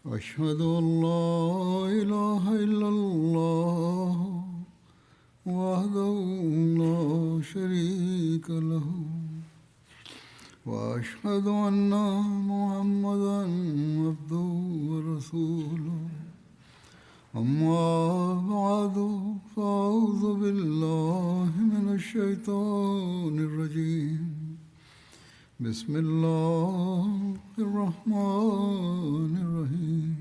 أشهد أن لا إله إلا الله وحده لا شريك له وأشهد أن محمدا عبده ورسوله أما بعد فأعوذ بالله من الشيطان الرجيم بسم الله الرحمن الرحيم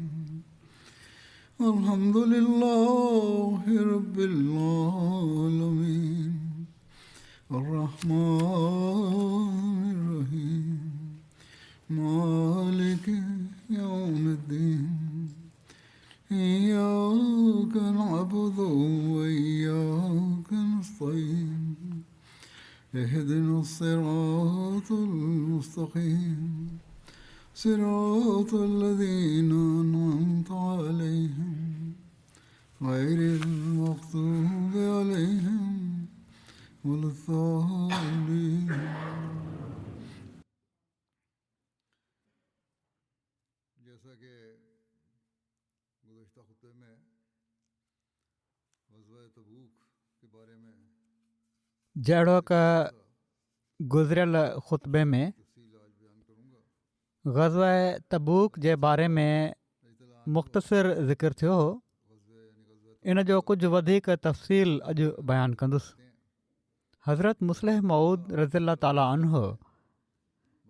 الحمد لله رب العالمين الرحمن الرحيم مالك يوم الدين إياك نعبد وإياك نستعين اهدنا الصراط المستقيم صراط الذين أنعمت عليهم غير المغضوب عليهم ولا الضالين. जैसा कि गुज़श्ता खुतबे में ग़ज़वा तबूक के बारे में जहिड़ो क गुज़िरियल ख़ुतबे में ग़ज़वा तबूक जे बारे में मुख़्तसिर ज़िक्र थियो हो, इन जो कुझु वधीक तफ़सील अॼु बयानु कंदुसि। हज़रत मुस्लिह मऊद रज़ियल्लाहु ताला अन्हु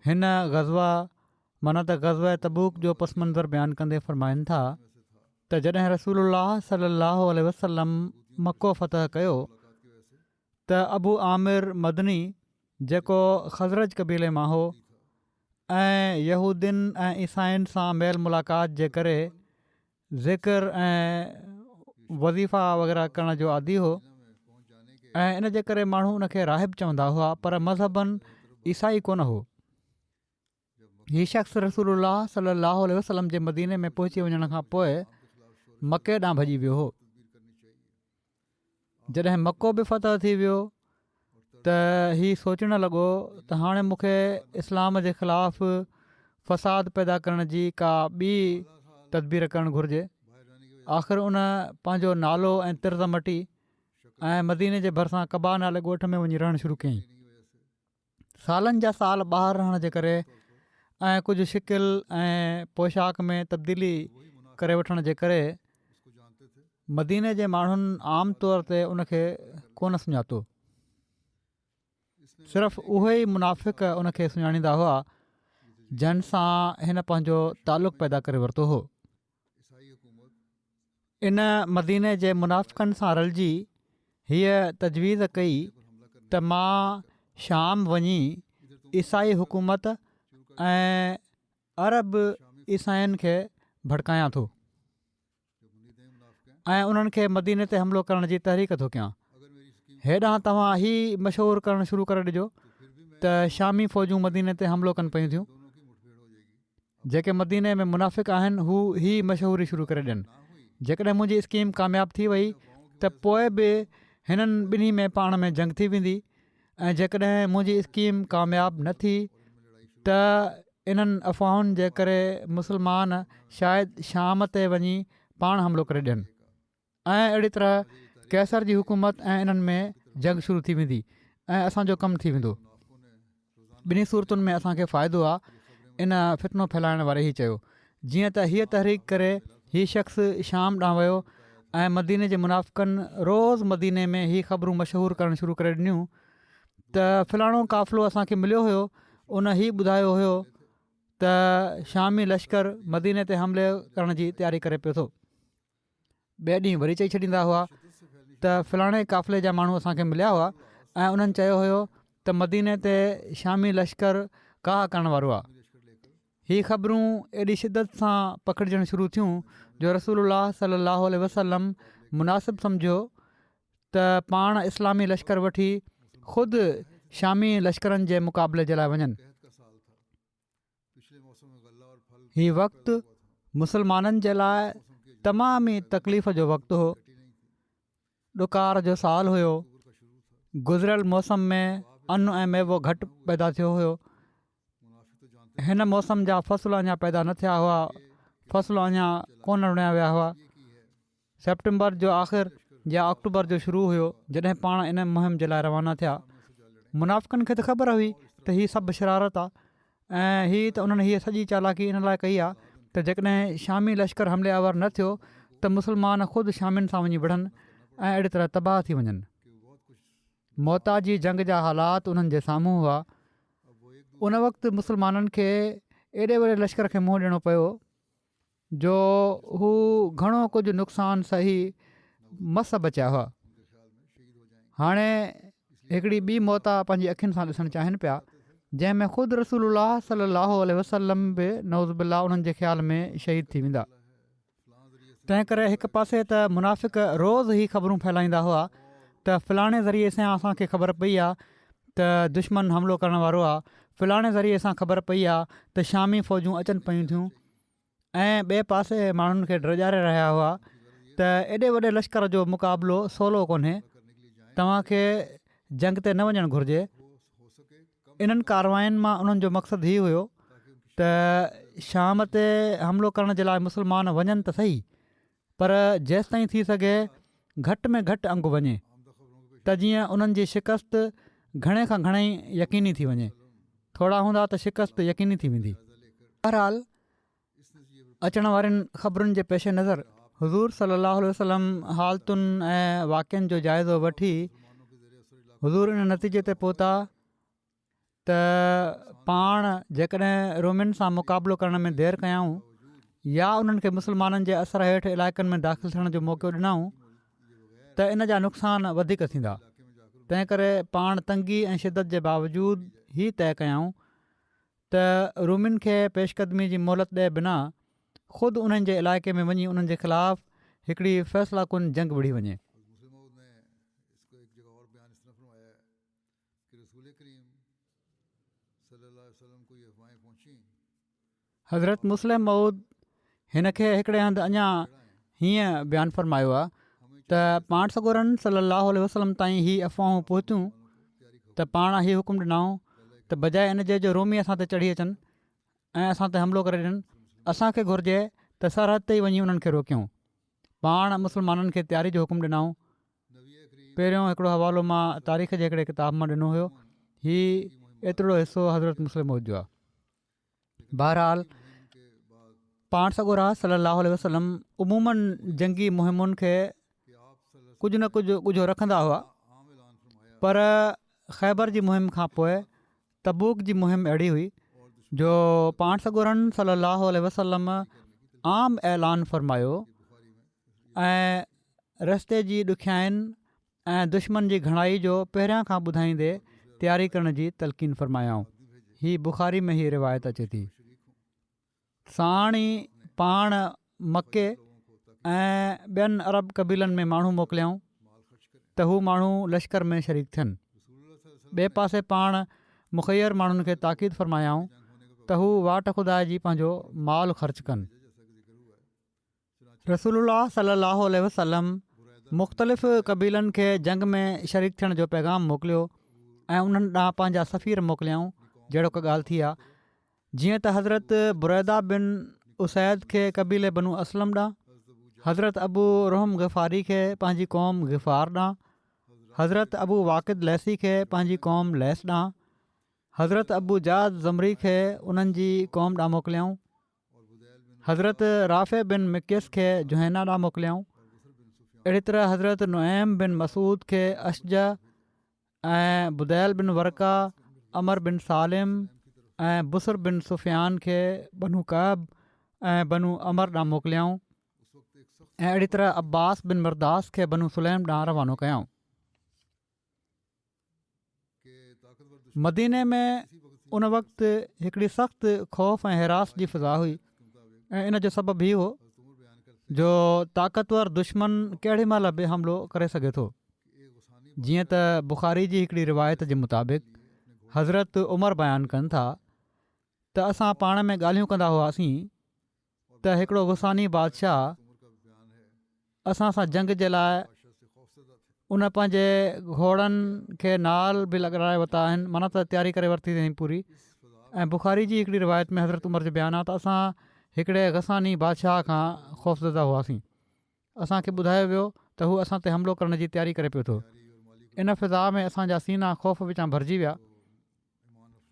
हिन ग़ज़वा माना त ग़ज़वा तबूक जो पस मंज़र बयानु कंदे फ़रमाइनि था त जॾहिं रसूलुल्लाह सल्लल्लाहु अलैहि वसल्लम मको फ़तह कयो त अबू आमिर मदनी जेको ख़ज़रज क़बीले मां हो ऐं यहूदिन ऐं ईसाइनि सां मेल मुलाक़ात जे करे ज़िक्र ऐं वज़ीफ़ा वग़ैरह करण जो आदी हो ऐं इन जे करे माण्हू उनखे राहिब चवंदा हुआ, पर मज़हबन ईसाई कोन हो। हीउ शख़्स रसूलुल्लाह सल्लल्लाहु अलैहि वसल्लम जे मदीने में पहुची वञण खां पोइ मके ॾांहुं भॼी वियो हो। जॾहिं मको बि फ़तह थी वियो त हीउ सोचणु लॻो त हाणे मूंखे इस्लाम जे ख़िलाफ़ फ़साद पैदा करण जी का ॿी तदबीर करणु घुरिजे। आख़िर उन पंहिंजो नालो ऐं तिर्ज़ मटी ऐं मदीने जे भरिसां कबा नाले ॻोठ में वञी रहणु शुरू कयईं। सालनि जा साल ॿाहिरि रहण जे करे ऐं कुझु शिकिल ऐं पोशाक में तब्दीली करे वठण जे करे मदीने जे माण्हुनि आम तौर ते उनखे कोन सुञातो। सिर्फ़ु उहे ई मुनाफ़िक़ उनखे सुञाणींदा हुआ जंहिं सां हिन पंहिंजो तालुक़ु पैदा करे वरितो हो। इन मदीने जे मुनाफ़िक़नि सां रलिजी हीअ तजवीज़ कई त मां शाम वञी ईसाई हुकूमत ऐं अरब ईसाइनि खे भड़कायां थो ऐं उन्हनि खे मदीने ते हमिलो करण जी तहरीक थो कयां। हेॾां तव्हां ही मशहूरु करणु शुरू करे ॾिजो त शामी फ़ौजूं मदीने ते हमिलो कनि पियूं थियूं। जेके मदीने में मुनाफ़िक़ आहिनि हू ही मशहूरी शुरू करे ॾियनि। जेकॾहिं मुंहिंजी स्कीम कामयाबु थी वई त पोइ बि हिननि ॿिन्ही में पाण में जंग थी वेंदी, ऐं जेकॾहिं मुंहिंजी स्कीम कामयाबु न थी त इन्हनि अफ़वाहुनि जे करे मुस्लमान शायदि शाम ते वञी पाण हमिलो करे ॾियनि ऐं अहिड़ी तरह कैसर जी हुकूमत ऐं इन्हनि में जंग शुरू थी वेंदी ऐं असांजो कमु थी वेंदो। ॿिन्ही सूरतुनि में असांखे फ़ाइदो आहे, इन फितनो फैलाइण वारे ई चयो। जीअं त हीअ तहरीक करे हीउ शख़्स शाम ॾांहुं वियो ऐं मदीने जे मुनाफ़िक़नि रोज़ु मदीने में ही ख़बरूं मशहूरु करणु शुरू करे ॾिनियूं त फ़लाणो क़ाफ़िलो असांखे मिलियो हुयो, उन ही ॿुधायो हुयो त शामी लश्कर मदीने ते हमले करण जी तयारी करे पियो थो। ॿिए ॾींहुं वरी चई छॾींदा हुआ त फ़लाणे क़ाफ़िले जा माण्हू असांखे मिलिया हुआ ऐं उन्हनि चयो हुयो त मदीने ते शामी लश्कर काह करण वारो आहे। हीअ ख़बरूं एॾी शिदत सां पकड़जणु शुरू थियूं जो रसूलुल्लाह सल्लल्लाहु अलैहि वसल्लम मुनासिबु सम्झो त पाण इस्लामी लश्कर वठी ख़ुदि शामी लश्करनि जे मुक़ाबले जे लाइ वञनि। हीउ वक़्तु मुसलमाननि जे लाइ तमामु ई तकलीफ़ जो वक़्तु हो। ॾुकार जो साल हुयो। गुज़िरियल मौसम में अनु ऐं मेवो घटि पैदा थियो हुयो। हिन मौसम जा फ़सुल अञा पैदा न थिया हुआ। फ़सुलु अञा कोन रुणिया विया हुआ। सेप्टेंबर जो आख़िर या अक्टूबर जो शुरू हुयो जॾहिं पाण इन मुहिम जे लाइ रवाना थिया। मुनाफ़िक़नि खे त ख़बर हुई त हीअ सभु शरारत आहे ऐं हीअ त उन्हनि हीअ सॼी चालाकी इन लाइ कई आहे त जेकॾहिं शामी लश्कर हमले आवर न थियो त मुस्लमान ख़ुदि शामियुनि सां वञी विढ़नि ऐं अहिड़ी तरह तबाह थी वञनि। मौता जी जंग जा हालात उन्हनि जे साम्हूं हुआ। उन वक़्तु मुस्लमाननि खे एॾे वॾे लश्कर खे मुंहुं ॾियणो पियो जो हू घणो कुझु नुक़सानु सही मस बचिया हुआ। हाणे हिकिड़ी ॿी मौत पंहिंजी अखियुनि सां ॾिसणु चाहिनि पिया जंहिंमें ख़ुदि रसूलुल्लाह सल्लल्लाहु अलैहि वसल्लम बि नौज़ुबिल्लाह उन्हनि जे ख़्याल में शहीद थी वेंदा। तंहिं करे हिकु पासे त मुनाफ़िक़ रोज़ ई ख़बरूं फैलाईंदा हुआ त फ़लाणे ज़रिए सां असांखे ख़बर पई आहे त दुश्मन हमिलो करण वारो आहे, फ़लाणे ज़रिए सां ख़बर पई आहे त शामी फ़ौजूं अचनि पियूं थियूं ऐं ॿिए पासे माण्हुनि खे ड्रजारे रहिया हुआ त एॾे वॾे लश्कर जो मुक़ाबिलो सवलो कोन्हे, तव्हांखे जंग ते न वञणु घुरिजे। इन्हनि कारवायुनि मां उन्हनि जो मक़सदु हीउ हुयो त शाम ते हमिलो करण जे लाइ मुस्लमान वञनि त सही, पर जेसि ताईं थी सघे घटि में घटि अंगु वञे त जीअं उन्हनि जी शिकस्त घणे खां घणेई यकीनी थी वञे। थोरा हूंदा त शिकस्त यकीनी थी वेंदी। बहरहाल अचण वारनि ख़बरुनि जे पेश नज़र हुज़ूर सल्लल्लाहु अलैहि वसल्लम हालतुनि ऐं वाक़िअनि जो जाइज़ो वठी हुज़ूर इन नतीजे ते पहुता त पाण जेकॾहिं रोमियुनि सां मुक़ाबिलो करण में देरि कयाऊं या उन्हनि खे मुस्लमाननि जे असर हेठि इलाइक़नि में दाख़िल थियण जो मौक़ो ॾिनऊं त इन जा नुक़सान वधीक थींदा। तंहिं करे पाण तंगी ऐं शिदत जे बावजूदु ई तइ कयाऊं त रोमियुनि खे पेशक़दमी जी मोहलत ॾिए बिना ख़ुदि उन्हनि जे इलाइक़े में वञी उन्हनि जे ख़िलाफ़ु हिकिड़ी फ़ैसिला कुन जंग विढ़ी वञे। हज़रत मुस्लिम मऊद हिन खे हिकिड़े हंधि अञा हीअं बयानु फ़रमायो आहे त पाण सॻोरनि सल्लल्लाहु अलैहि वसल्लम ताईं ही अफ़वाहूं पहुतियूं त पाण हीउ हुकुम ॾिनऊं त बजाए इन जे जो रोमी असां ते चढ़ी अचनि ऐं असां ते हमिलो करे ॾियनि, असांखे घुरिजे त सरहद ते ई वञी उन्हनि खे रोकियूं। पाण मुस्लमाननि खे तयारी जो हुकुम ॾिनऊं। पहिरियों हिकिड़ो हवालो मां तारीख़ जे हिकिड़े किताब मां ॾिनो हुयो, हीउ एतिरो हिसो हज़रत मुस्लिम मौद जो आहे। बहरहाल पाण सॻोरा सल्लल्लाहु अलैहि वसल्लम उमूमनि जंगी मुहिमुनि खे कुझु न कुझु ॻुझो रखंदा हुआ, पर ख़ैबर जी मुहिम खां पोइ तबूक जी मुहिम अहिड़ी हुई जो पाण सॻोरनि सल्लल्लाहु अलैहि वसल्लम आम ऐलान फ़रमायो ऐं रस्ते जी ॾुखियाईनि ऐं दुश्मन जी घणाई जो पहिरियां खां ॿुधाईंदे तयारी करण जी तलक़ीन फ़रमायाऊं। हीअ बुख़ारी में ई रिवायत अचे थी। साण ई पाण मके ऐं ॿियनि अरब क़बीलनि में माण्हू मोकिलियऊं त हू माण्हू लश्कर में शरीक थियनि। ॿिए पासे पाण मुख़ैर माण्हुनि खे ताक़ीद फ़रमायाऊं त हू वाट खुदा जी पंहिंजो माल ख़र्च कनि। रसूलुल्लाह सल्लल्लाहु अलैहि वसल्लम मुख़्तलिफ़ क़बीलनि खे जंग में शरीक थियण जो पैगाम मोकिलियो ऐं उन्हनि ॾांहुं पंहिंजा सफ़ीर मोकिलियऊं। जहिड़ो का ॻाल्हि थी आहे जीअं त हज़रत बुरैदा बिन उसैद खे क़बीले बनू असलम ॾांहुं, हज़रत अबू रोहम ग़फ़ारी खे पंहिंजी क़ौम ग़िफ़ार ॾांहुं, हज़रत अबू वाक़िद लैसी खे पंहिंजी क़ौम लैस ॾांहुं, हज़रत अबू जाद ज़मरी खे उन्हनि जी क़ौम ॾांहुं मोकिलियऊं, हज़रत राफ़े बिन मिकिस खे जुहैना ॾांहुं मोकिलियऊं। अहिड़ी तरह हज़रत नुऐम बिन मसूद खे अशज ऐं बुदैल बिन वरका, अमर बिन सालिम ऐं बुसर बिन सुफ़ियान खे बनू कैब ऐं बनू अमर ॾांहुं मोकिलियऊं ऐं अहिड़ी तरह अब्बास बिन मरदास खे बनू सुलैम ॾांहुं रवानो कयऊं। मदीने में उन वक़्तु हिकिड़ी सख़्तु ख़ौफ़ ऐं हिरास जी फ़िज़ा हुई ऐं इन जो सबबु हीउ हो जो ताक़तवर दुश्मन केॾी महिल बि हमिलो करे सघे थो। जीअं त बुख़ारी जी हिकिड़ी रिवायत जे मुताबिक़ हज़रत उमर बयानु कनि था त असां पाण में ॻाल्हियूं कंदा हुआसीं त हिकिड़ो गुसानी बादशाह असां सां जंग जे लाइ उन पंहिंजे घोड़नि खे नाल बि लॻाराए वरिता आहिनि, माना त तयारी करे वरिती अथई पूरी। ऐं बुख़ारी जी हिकिड़ी रिवायत में हज़रत उमर जो बयानु आहे त असां हिकिड़े गसानी बादशाह खां ख़ौफ़ज़दा हुआसीं। असांखे ॿुधायो वियो त हू असां ते हमिलो करण जी तयारी करे पियो थो। इन फिज़ा में असांजा सीना ख़ौफ़ विचां भरिजी विया।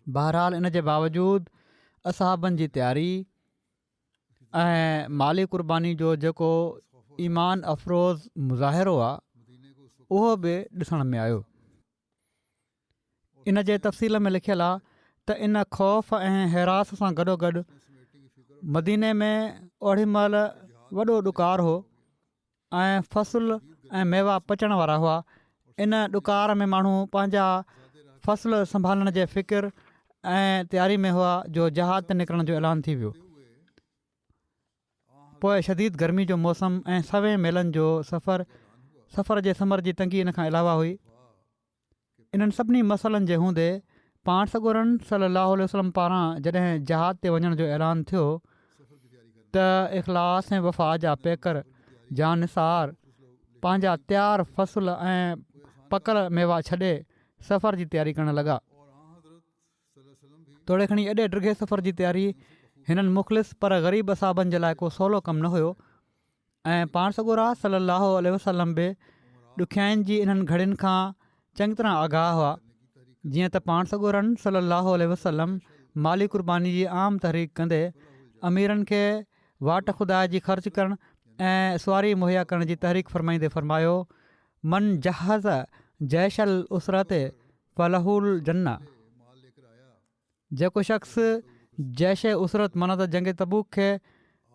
बहरहाल इन जे बावजूदि असहाबनि जी तयारी ऐं माली क़ुर्बानी जो जेको ईमान अफ़रोज़ मुज़ाहिरो आहे उहो बि ॾिसण में आयो। इन जे तफ़सील में लिखियलु आहे त इन ख़ौफ़ ऐं हैरास सां गॾोगॾु मदीने में ओड़ी महिल वॾो ॾुकार हो ऐं फ़सुल ऐं मेवा पचण वारा हुआ। इन ॾुकार में माण्हू पंहिंजा फ़सुल संभालण जे फ़िकिर ऐं तयारी में हुआ जो जहाज़ ते निकिरण जो ऐलान थी वियो। पोइ शदीद गर्मी जो मौसम ऐं सवें मेलनि जो सफ़र जे समर जी तंगी इन खां अलावा हुई। इन्हनि सभिनी मसइलनि जे हूंदे पाण सॻोरन सल्लल्लाहु अलैहि वसल्लम पारां जॾहिं जहाज़ ते वञण जो ऐलान थियो त इख़लास ऐं वफ़ा जा पैकर जानिसार पंहिंजा तयारु फ़सुल ऐं पकल मेवा छॾे सफ़र जी तयारी करणु लॻा। तोड़े खणी एॾे ड्रिघे सफ़र जी तयारी हिननि मुख़लिस पर ग़रीब असाबनि जे लाइ को सवलो कमु न हुयो ऐं पाण सॻोरा सल्लल्लाहु अलैहि वसल्लम बि ॾुखियाईनि जी इन्हनि घड़ियुनि खां चङी तरह आगाह हुआ। जीअं त पाण सॻोरन सल्लल्लाहु अलैहि वसल्लम माली क़ुर्बानी जी आम तहरीक कंदे अमीरनि खे वाट खुदा जी ख़र्च करणु ऐं सुवारी मुहैया करण जी तहरीक फ़रमाईंदे फ़रमायो, मन जहाज़ जैशल उसरत फलहुल जन्ना। जेको शख़्स जैश उसरत माना त जंग तबूक खे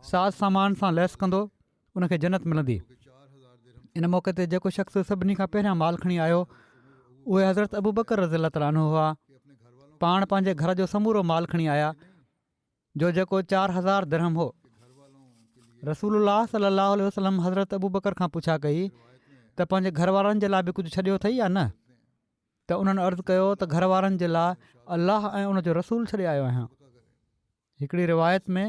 साज़ सामान सां लैस कंदो उनखे जन्नत मिलंदी। इन मौक़े ते जेको शख़्स सभिनी खां पहिरियां माल खणी आयो उहे हज़रत अबू बकर रज़ियल्लाहु तआला अन्हु हुआ। पाण पंहिंजे घर जो समूरो माल खणी आया जो जेको 4000 दिरहम हो। रसूलुल्लाह सल्लल्लाहु अलैहि वसल्लम हज़रत अबू बकर खां पुछा कई त पंहिंजे घर वारनि जे लाइ बि कुझु छॾियो अथई या न? त उन्हनि अर्ज़ु कयो त घर वारनि जे लाइ अलाह ऐं उनजो रसूल छॾे आयो आहियां। हिकिड़ी रिवायत में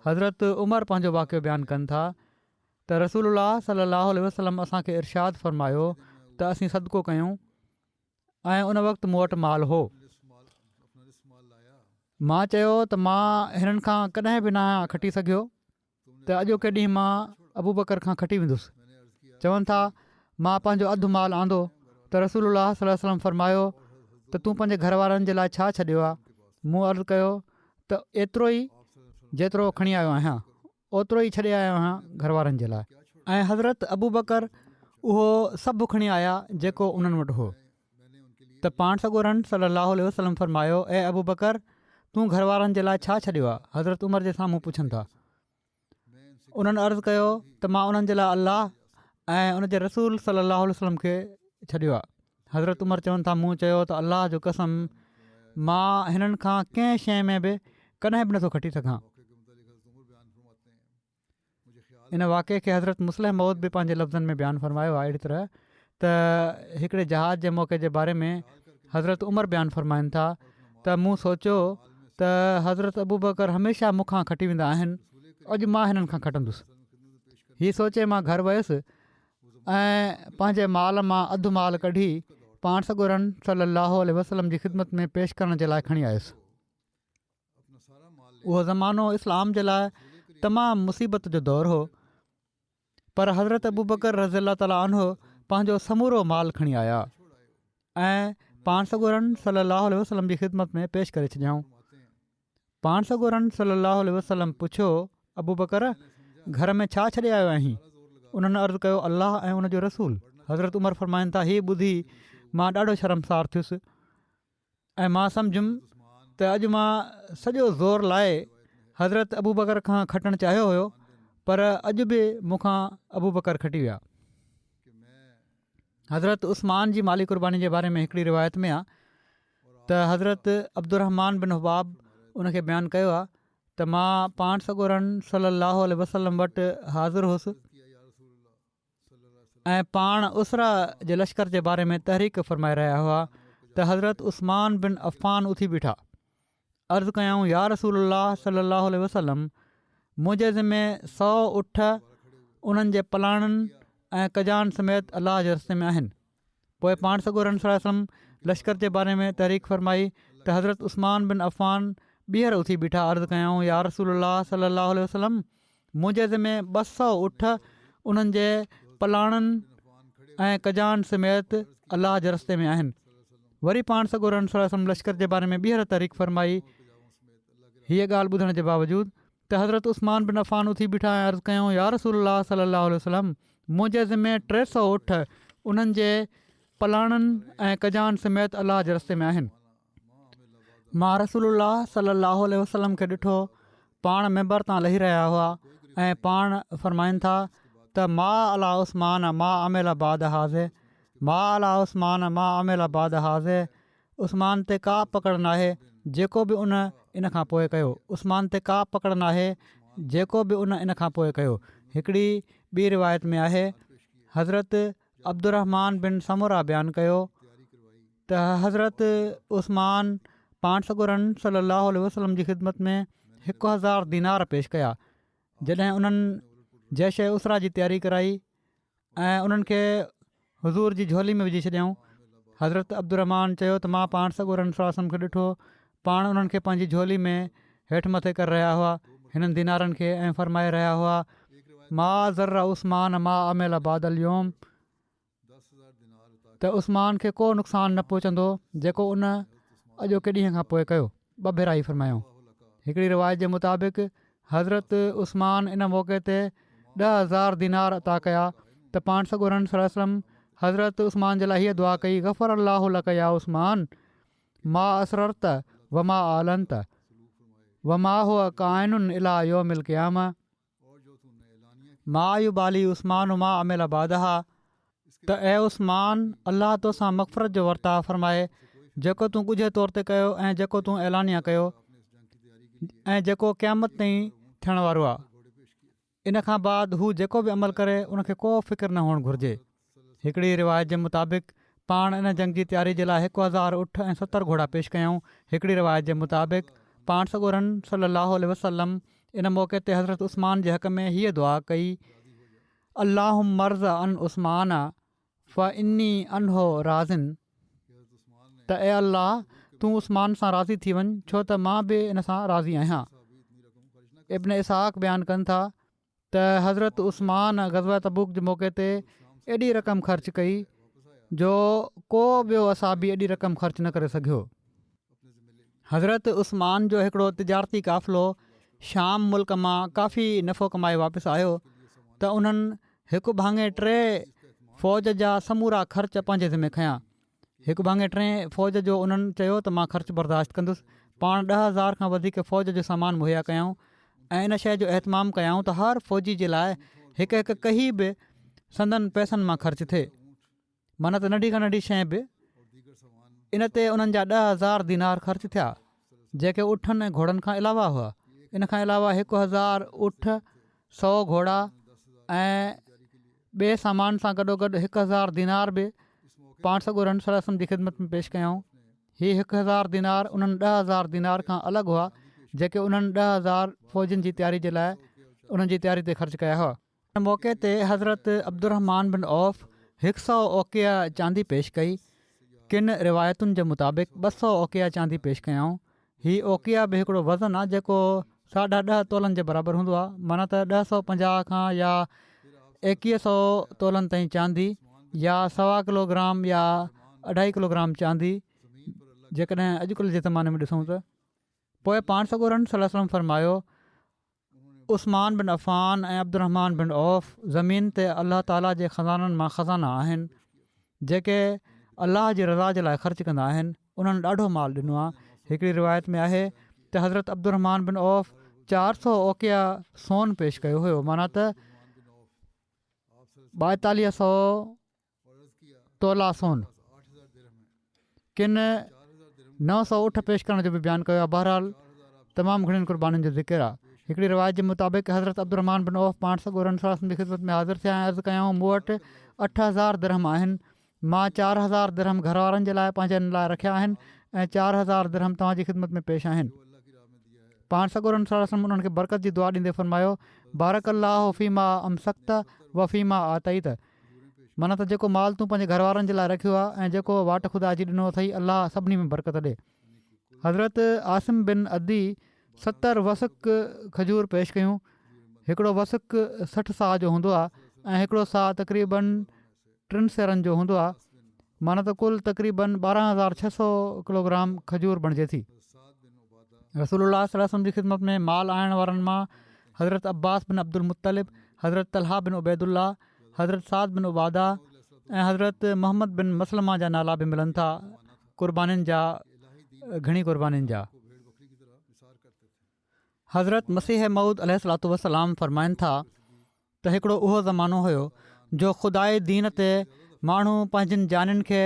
हज़रत उमर पंहिंजो वाक़ियो बयानु कनि था त रसूलुल्लाह सल्लल्लाहु अलैहि वसल्लम असांखे इरशाद फ़रमायो त असीं सदको कयूं ऐं उन वक़्तु मूं वटि माल हो। मां चयो त मां हिननि खां कॾहिं बि न आहियां खटी सघियो त अॼोके ॾींहुं मां अबू बकर खां खटी वेंदुसि। चवनि था मां पंहिंजो अधु माल आंदो त रसूलुल्लाह सल्लल्लाहु अलैहि वसल्लम फ़रमायो त तूं पंहिंजे घर वारनि जे लाइ छा छॾियो आहे? मूं अर्ज़ु कयो त एतिरो ई जेतिरो खणी आयो आहियां ओतिरो ई छॾे आयो आहियां घर वारनि जे लाइ। ऐं हज़रत अबू बकर उहो सभु खणी आया जेको उन्हनि वटि हो। त पाण सॻोरन सल्लल्लाहु अलैहि वसल्लम फ़रमायो, ऐं अबू बकर तूं घर वारनि जे लाइ छा छॾियो आहे? हज़रत उमर जे साम्हूं पुछनि था। उन्हनि अर्ज़ु कयो त मां उन्हनि जे लाइ अलाह ऐं उनजे रसूल सल्लल्लाहु अलैहि वसल्लम खे छॾियो आहे। हज़रत उमर चवनि था मूं चयो त अलाह जो कसम मां हिननि खां कंहिं शइ में बि कॾहिं बि नथो खटी सघां। इन वाक़े खे हज़रत मुस्लिम मौद बि पंहिंजे लफ़्ज़नि में बयानु फ़रमायो आहे। अहिड़ी तरह त हिकिड़े जहाज़ जे मौक़े जे बारे में हज़रत उमर बयानु फ़रमाइनि था त मूं सोचियो त हज़रत अबू बकर हमेशह मूंखां खटी वेंदा आहिनि, अॼु मां हिननि खां खटंदुसि। हीअ सोचे मां घर वियुसि ऐं पंहिंजे माल मां अधु माल कढी पाण सॻोरन सल्लल्लाहु अलैहि वसल्लम जी ख़िदमत में पेश करण जे लाइ खणी आयुसि। उहो ज़मानो इस्लाम जे लाइ तमामु मुसीबत जो दौरु हो, पर हज़रत अबू बकर रज़ियल्लाहु तआला अन्हु पंहिंजो समूरो माल खणी आया ऐं पाण सॻोरन सल्लल्लाहु अलैहि वसल्लम जी ख़िदमत में पेश करे छॾियऊं। पाण सॻोरन सल्लल्लाहु अलैहि वसल्लम पुछियो, अबू बकर घर में छा छॾे आयो आहीं? उन्हनि अर्ज़ु कयो अलाह ऐं उनजो रसूल। हज़रत उमर फ़रमाइनि था हीअ ॿुधी मां ॾाढो शर्मसार थियुसि ऐं मां सम्झुमि त अॼु मां सॼो ज़ोर लाइ हज़रत अबू बकर खां खटणु चाहियो हुयो, पर अॼु बि मूंखां अबू बकर खटी विया। हज़रत उस्मान जी माली क़ुर्बानी जे बारे में हिकिड़ी रिवायत में आहे त हज़रत अब्दुर्रहमान बिन हुबाब उनखे बयानु कयो आहे त मां पाण सॻोरन सल्लल्लाहु अलैहि वसल्लम वटि हाज़िर हुउसि ऐं पाण उसरा जे लश्कर जे बारे में तहरीक फ़रमाए रहिया हुआ त हज़रत उस्मान बिन अफ़ान उथी बीठा। अर्ज़ु कयऊं या रसूलल्लाह सल्लल्लाहु अलैहि वसल्लम मुंहिंजे ज़िमे 100 उठ उन्हनि जे पलाणनि ऐं कजान समेत अलाह जे रस्ते में आहिनि। पोइ पाण सॻोरन सल्लल्लाहु अलैहि वसल्लम लश्कर जे बारे में तहरीक फ़रमाई त हज़रत उस्मान बिन अफ़ान ॿीहर उथी बीठा अर्ज़ु कयऊं, या रसूलल्लाह सल्लल्लाहु अलैहि वसल्लम, मुंहिंजे ज़िमे 200 ऊठ उन्हनि जे पलाणनि ऐं कजान समेत अलाह जे रस्ते में आहिनि। वरी पाण सॻोरनि सल्लल्लाहु अलैहि वसल्लम लश्कर जे बारे में ॿीहर तारीख़ फरमाई। हीअ ॻाल्हि ॿुधण जे बावजूदि त हज़रत उस्मान बिन अफ़ान उथी बीठा ऐं अर्ज़ु कयऊं, या रसूलल्लाह सल्लल्लाहु अलैहि वसल्लम, मुंहिंजे ज़िमे 300 ऊठ उन्हनि जे पलाणनि ऐं कजान समेत अलाह जे रस्ते में आहिनि। मां रसूलुल्लाह सल्लल्लाहु अलैहि वसल्लम खे ॾिठो, पाण मेंबर तां लही रहिया हुआ ऐं पाण फरमाइनि था त मा अला उस्मान मा अमेल बाद हाज़े, मा अला उस्मान मा अमेल बाद हाज़े। उस्मान ते का पकड़ नाहे जेको बि इन खां पोइ कयो, उस्मान ते का पकड़ नाहे जेको बि इन खां पोइ कयो। हिकिड़ी ॿी रिवायत में आहे, हज़रत अब्दुर्रहमान बिन समूरा बयानु कयो त हज़रत उस्मान पाण सॻोरनि सल्लल्लाहु अलैहि वसल्लम जी ख़िदमत में 1000 दीनार पेश कया। जॾहिं उन्हनि जैश ए उसरा जी तयारी कराई ऐं उन्हनि खे हुज़ूर जी झोली में विझी छॾियऊं, हज़रत अब्दुर्रहमान चयो त मां पाण सॻोरनि सल्लल्लाहु अलैहि वसल्लम खे ॾिठो, पाण उन्हनि खे पंहिंजी झोली में हेठि मथे करे रहिया हुआ हिननि दीनारनि खे ऐं फरमाए रहिया हुआ, मा ज़र्रा उस्मान मा अमेल बादल योम, त उस्मान खे को नुक़सानु न पहुचंदो जेको अॼोके ॾींहं खां पोइ कयो। ॿ भेरा ई फरमायूं। हिकिड़ी रिवायत जे मुताबिक़ हज़रत उस्मान इन मौक़े ते 10,000 दीनार अता कया त पाण सॻोरनि सल्लल्लाहु अलैहि वसल्लम हज़रत उस्मान जे लाइ हीअ दुआ कई, गफ़र अल्लाहु लक या उस्मान, मा असररत व मा आलंत व मा हुआ काइनुन इला यौमिल क़ियामा, मा युबाली उस्मान मा अमेल बादहा, त ए उस्मान अल्लाह तोसां मग़फ़रत जो वर्ता फरमाए जेको तूं ॻुझे तौर ते कयो ऐं जेको तूं ऐलानिया कयो ऐं जेको क़यामत ताईं थियण वारो आहे। इन खां बाद हू जेको बि अमल करे उनखे को फ़िक्र न हुअणु घुरिजे। हिकिड़ी रिवायत जे मुताबिक़ पाण इन जंग जी तयारी जे लाइ 1000 ऊठ ऐं 70 घोड़ा पेश कयऊं। हिकिड़ी रिवायत जे मुताबिक़ पाण सॻोरनि सल्लल्लाहु अलैहि वसल्लम इन मौक़े ते हज़रत उस्मान जे हक़ में हीअ दुआ कई, अल्लाहुम मर्ज़ अन उस्मान फ़ इन्नी अनहो राज़िन, त ए अल्लाह तूं उस्मान सां राज़ी थी वञ छो त मां बि इन सां राज़ी आहियां। इब्न इसहाक़ बयानु कनि था त हज़रत उस्मान ग़ज़वा तबूक जे मौक़े ते एॾी रक़म ख़र्च कई जो को ॿियो असाबी एॾी रक़म ख़र्च न करे सघियो। हज़रत उस्मान जो हिकिड़ो तिजारती क़ाफ़िलो शाम मुल्क मां काफ़ी नफ़ो कमाए वापसि आयो त उन्हनि 1/3 फ़ौज जा समूरा ख़र्च पंहिंजे ज़िमे खयां। 1/3 फ़ौज जो उन्हनि चयो त मां ख़र्च बर्दाश्त कंदुसि। पाण 10,000 खां वधीक फ़ौज जो सामान मुहैया कयऊं ऐं इन शइ जो एहतमाम कयऊं त हर फ़ौजी जे लाइ हिकु कही बि संदनि पैसनि मां ख़र्च थिए, माना त नंढी खां नंढी शइ बि। इन ते उन्हनि जा 10,000 दीनार ख़र्च थिया जेके उठनि ऐं घोड़नि खां अलावा हुआ। इन खां अलावा 1000 उठ, 100 घोड़ा ऐं ॿिए सामान सां गॾोगॾु 1000 दीनार बि पाण सॻोरनि सल्लल्लाहु अलैहि वसल्लम जी ख़िदमत में पेश कयऊं। हीअ 1000 दीनार उन्हनि 10,000 दीनार खां अलॻि हुआ जेके उन्हनि 10,000 फ़ौजियुनि जी तयारी जे लाइ उन्हनि जी तयारी ते ख़र्च कया हुआ। हिन मौक़े ते हज़रत अब्दुर्रहमान बिन औफ़ 100 ओकिया चांदी पेश कई। किन रिवायतुनि जे मुताबिक़ 200 ओकिया चांदी पेश कयऊं। हीअ ओकिया बि हिकिड़ो वज़न आहे जेको 10.5 तोलनि जे बराबरि हूंदो आहे, माना त 150 खां या 2100 तोलनि ताईं चांदी या 1.25 किलोग्राम या 2.5 किलोग्राम चांदी जेकॾहिं अॼुकल्ह जे ज़माने में ॾिसूं त। पोइ पाण सॻोरनि सल्लल्लाहु अलैहि वसल्लम फरमायो, उस्मान बिन अफ़ान ऐं अब्दुर्रहमान बिन औफ़ ज़मीन ते अलाह ताला जे ख़ज़ाननि मां ख़ज़ाना आहिनि जेके अलाह जी रज़ा जे लाइ ख़र्च कंदा आहिनि। उन्हनि ॾाढो माल ॾिनो आहे। हिकिड़ी रिवायत में आहे त हज़रत अब्दुर्रहमान बिन औफ़ 400 ओकिया सोन पेश कयो हुयो, माना त 4200 तोला सोन। किन 900 ऊठ पेश करण जो बि बयानु कयो आहे। बहरहाल तमामु घणियुनि क़ुर्बानीुनि जो ज़िक्र आहे। हिकिड़ी रिवायत जे मुताबिक़ हज़रत अब्दुर्रहमान बिन औफ़ पाण सॻोरनि सल्लल्लाहु अलैहि वसल्लम जी ख़िदमत में हाज़िर थिया ऐं अर्ज़ु कयऊं, मूं वटि 8000 दिरहम आहिनि, मां 4000 दिरहम घर वारनि जे लाइ पंहिंजनि लाइ रखिया आहिनि ऐं 4000 दिरहम तव्हांजी ख़िदमत में पेश आहिनि। पाण सॻोरनि सल्लल्लाहु अलैहि वसल्लम उन्हनि खे बरकत जी दुआ ॾींदे फरमायो, बारक अल्लाहु फ़ीमा अमसक्त व फ़ीमा आतईत, माना त जेको माल तूं पंहिंजे घर वारनि जे लाइ रखियो आहे ऐं जेको वाट ख़ुदा जी ॾिनो अथई, अलाह सभिनी में बरकत ॾे। हज़रत आसिम बिन अदी 70 वसक खजूर पेश कयूं। हिकिड़ो वसक 60 साह जो हूंदो आहे ऐं हिकिड़ो साह तक़रीबन 3 सेरनि जो हूंदो आहे। माना त कुल तक़रीबन 12,600 किलोग्राम खजूर बणिजे थी। रसूलुल्लाह सल्लल्लाहु अलैहि वसल्लम जी ख़िदमत में माल आणण वारनि मां हज़रत अब्बास बिन अब्दुल मुत्तलिब, हज़रत तलहा बिन उबैदुल्ला, हज़रत साद बिन उबादा ऐं हज़रत मोहम्मद बिन मसलमा जा नाला बि मिलनि था। क़ुर्बानीनि जा, घणी क़ुर्बानीनि जा। हज़रत मसीह मऊद अलैहिस्सलातु वस्सलाम फ़रमाइनि था त हिकिड़ो उहो ज़मानो हुयो जो ख़ुदाई दीन ते माण्हू पंहिंजनि जानियुनि खे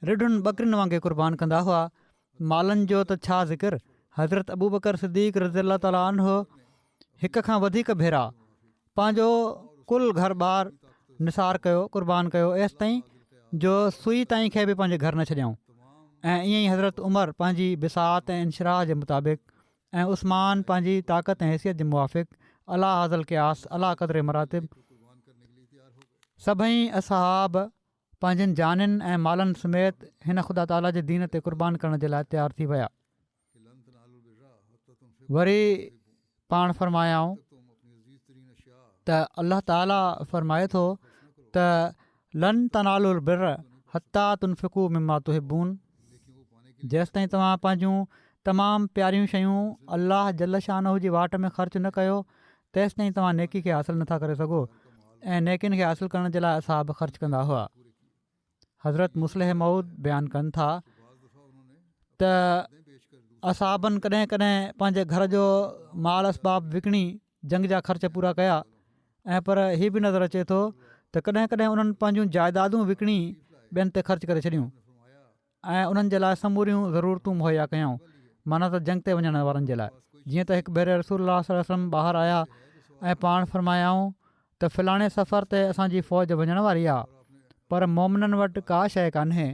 रिढुनि ॿकरियुनि वांगुरु क़ुर्बान कंदा हुआ। मालनि जो त छा ज़िक्र। हज़रत अबू बकर सिद्दीक़ रज़ियल्लाहु ताला अन्हु हिक खां वधीक भेरा पंहिंजो कुल घर ॿार निसार कयो, क़ुर्बान कयो, एसि ताईं जो सुई ताईं खे बि पंहिंजे घर न छॾियऊं। ऐं ईअं ई हज़रत उमर पंहिंजी बिसात ऐं इनशराह जे मुताबिक़ ऐं उस्मान पंहिंजी ताक़त ऐं हैसियत जे मुआफ़िक़ अला हाज़ल क़ियास अला क़दर मरातिब सभई असहाब पंहिंजनि जानियुनि ऐं मालनि समेत हिन ख़ुदा ताला जे दीन ते क़ुर्बान करण जे लाइ तयारु थी विया। वरी पाण फ़रमायाऊं त अल्लाह ताला फ़रमाए थो त लन तनालुल बिर हत्ता तुनफ़िकू मिम्मा तुहिब्बून, जेसिताईं तव्हां पंहिंजूं तमामु प्यारियूं शयूं अल्लाह जल शानहू जी वाट में ख़र्चु न कयो, तेसिताईं तव्हां नेकी खे हासिलु नथा करे सघो। ऐं नेकियुनि खे हासिलु करण जे लाइ असाब ख़र्चु कंदा हुआ। हज़रत मुस्लिह मऊद बयानु कनि था त असाबनि कॾहिं कॾहिं पंहिंजे घर जो माल असबाब विकिणी जंग जा ख़र्च पूरा कया। ऐं पर हीअ बि नज़र अचे थो त कॾहिं कॾहिं उन्हनि पंहिंजूं जाइदादूं विकिणी ॿियनि ते ख़र्चु करे छॾियूं ऐं उन्हनि जे लाइ समूरियूं ज़रूरतूं मुहैया कयऊं, माना त जंग ते वञण वारनि जे लाइ। जीअं त हिकु भेरे रसूलुल्लाह सल्लल्लाहु अलैहि वसल्लम ॿाहिरि आया ऐं पाण फ़रमायाऊं त फ़लाणे सफ़र ते असांजी फ़ौज वञण वारी आहे, पर मोमिननि वटि का शइ कान्हे।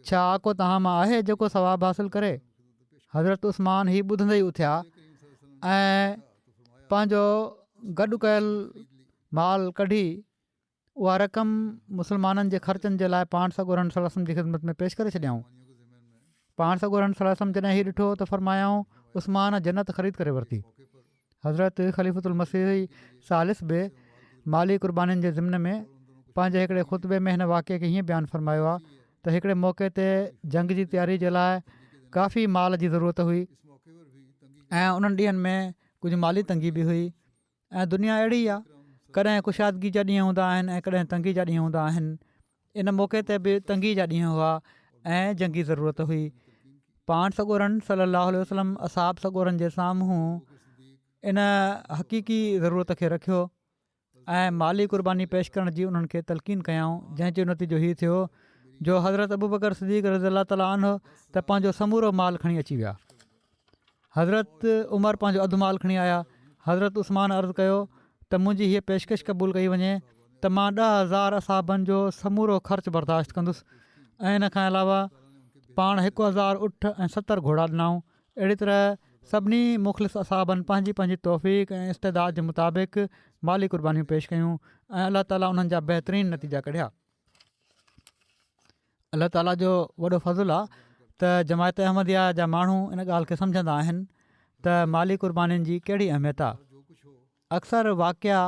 छा को तव्हां मां आहे जेको सवाबु हासिलु करे? हज़रत उस्मान ही ॿुधंदे ई उथिया ऐं पंहिंजो गॾु कयल माल कढी उहा रक़म मुस्लमाननि जे ख़र्चनि जे लाइ पाण सॻोरनि सल्लल्लाहु अलैहि वसल्लम जी ख़िदमत में पेश करे छॾियऊं। पाण सॻोरनि सल्लल्लाहु अलैहि वसल्लम जॾहिं हीउ ॾिठो त फ़रमायाऊं उस्मान जन्नत ख़रीद करे वरिती। हज़रत ख़लीफ़ुल मसीह सालिस बि माली क़ुर्बानीनि जे ज़िम्न में पंहिंजे हिकिड़े ख़ुतबे में हिन वाक़े खे हीअं बयानु फ़रमायो आहे त हिकिड़े मौक़े ते जंग जी तयारी जे लाइ काफ़ी माल जी ज़रूरत हुई ऐं उन्हनि ॾींहंनि में कुझु माली तंगी बि हुई। ऐं दुनिया अहिड़ी आहे, कॾहिं कुशादगी जा ॾींहं हूंदा आहिनि ऐं कॾहिं तंगी जा ॾींहं हूंदा आहिनि। इन मौक़े ते बि तंगी जा ॾींहं हुआ ऐं जंगी ज़रूरत हुई। पाण सॻोरनि सल्लल्लाहु अलैहि वसल्लम असाब सॻोरनि जे साम्हूं इन हक़ीक़ी ज़रूरत खे रखियो ऐं माली क़ुर्बानी पेश करण जी उन्हनि खे तलक़ीन कयाऊं, जंहिंजो नतीजो हीउ थियो जो हज़रत अबू बकर सिद्दीक़ रज़ियल्लाहु ताला अन्हु त पंहिंजो समूरो माल खणी अची विया। हज़रत उमर पंहिंजो अधु माल खणी आया। हज़रत उस्मान अर्ज़ु कयो त मुंहिंजी हीअ पेशकश क़बूलु कई वञे त मां 10,000 असाबनि जो समूरो ख़र्चु बर्दाश्त कंदुसि ऐं इन खां अलावा पाण 1,000 उठ ऐं 70 घोड़ा ॾिनऊं। अहिड़ी तरह सभिनी मुख़लिस असाबनि पंहिंजी पंहिंजी तौफ़ीक़ ऐं इस्तेदाद जे मुताबिक़ माली क़ुर्बानियूं पेश कयूं ऐं अलाह ताला उन्हनि जा बहितरीनु नतीजा कढिया। अलाह ताला जो वॾो फज़ुलु आहे त जमायत अहमदिया जा माण्हू इन ॻाल्हि खे सम्झंदा आहिनि त माली क़ुर्बानीनि जी कहिड़ी अहमियत आहे। अक्सर वाक़िया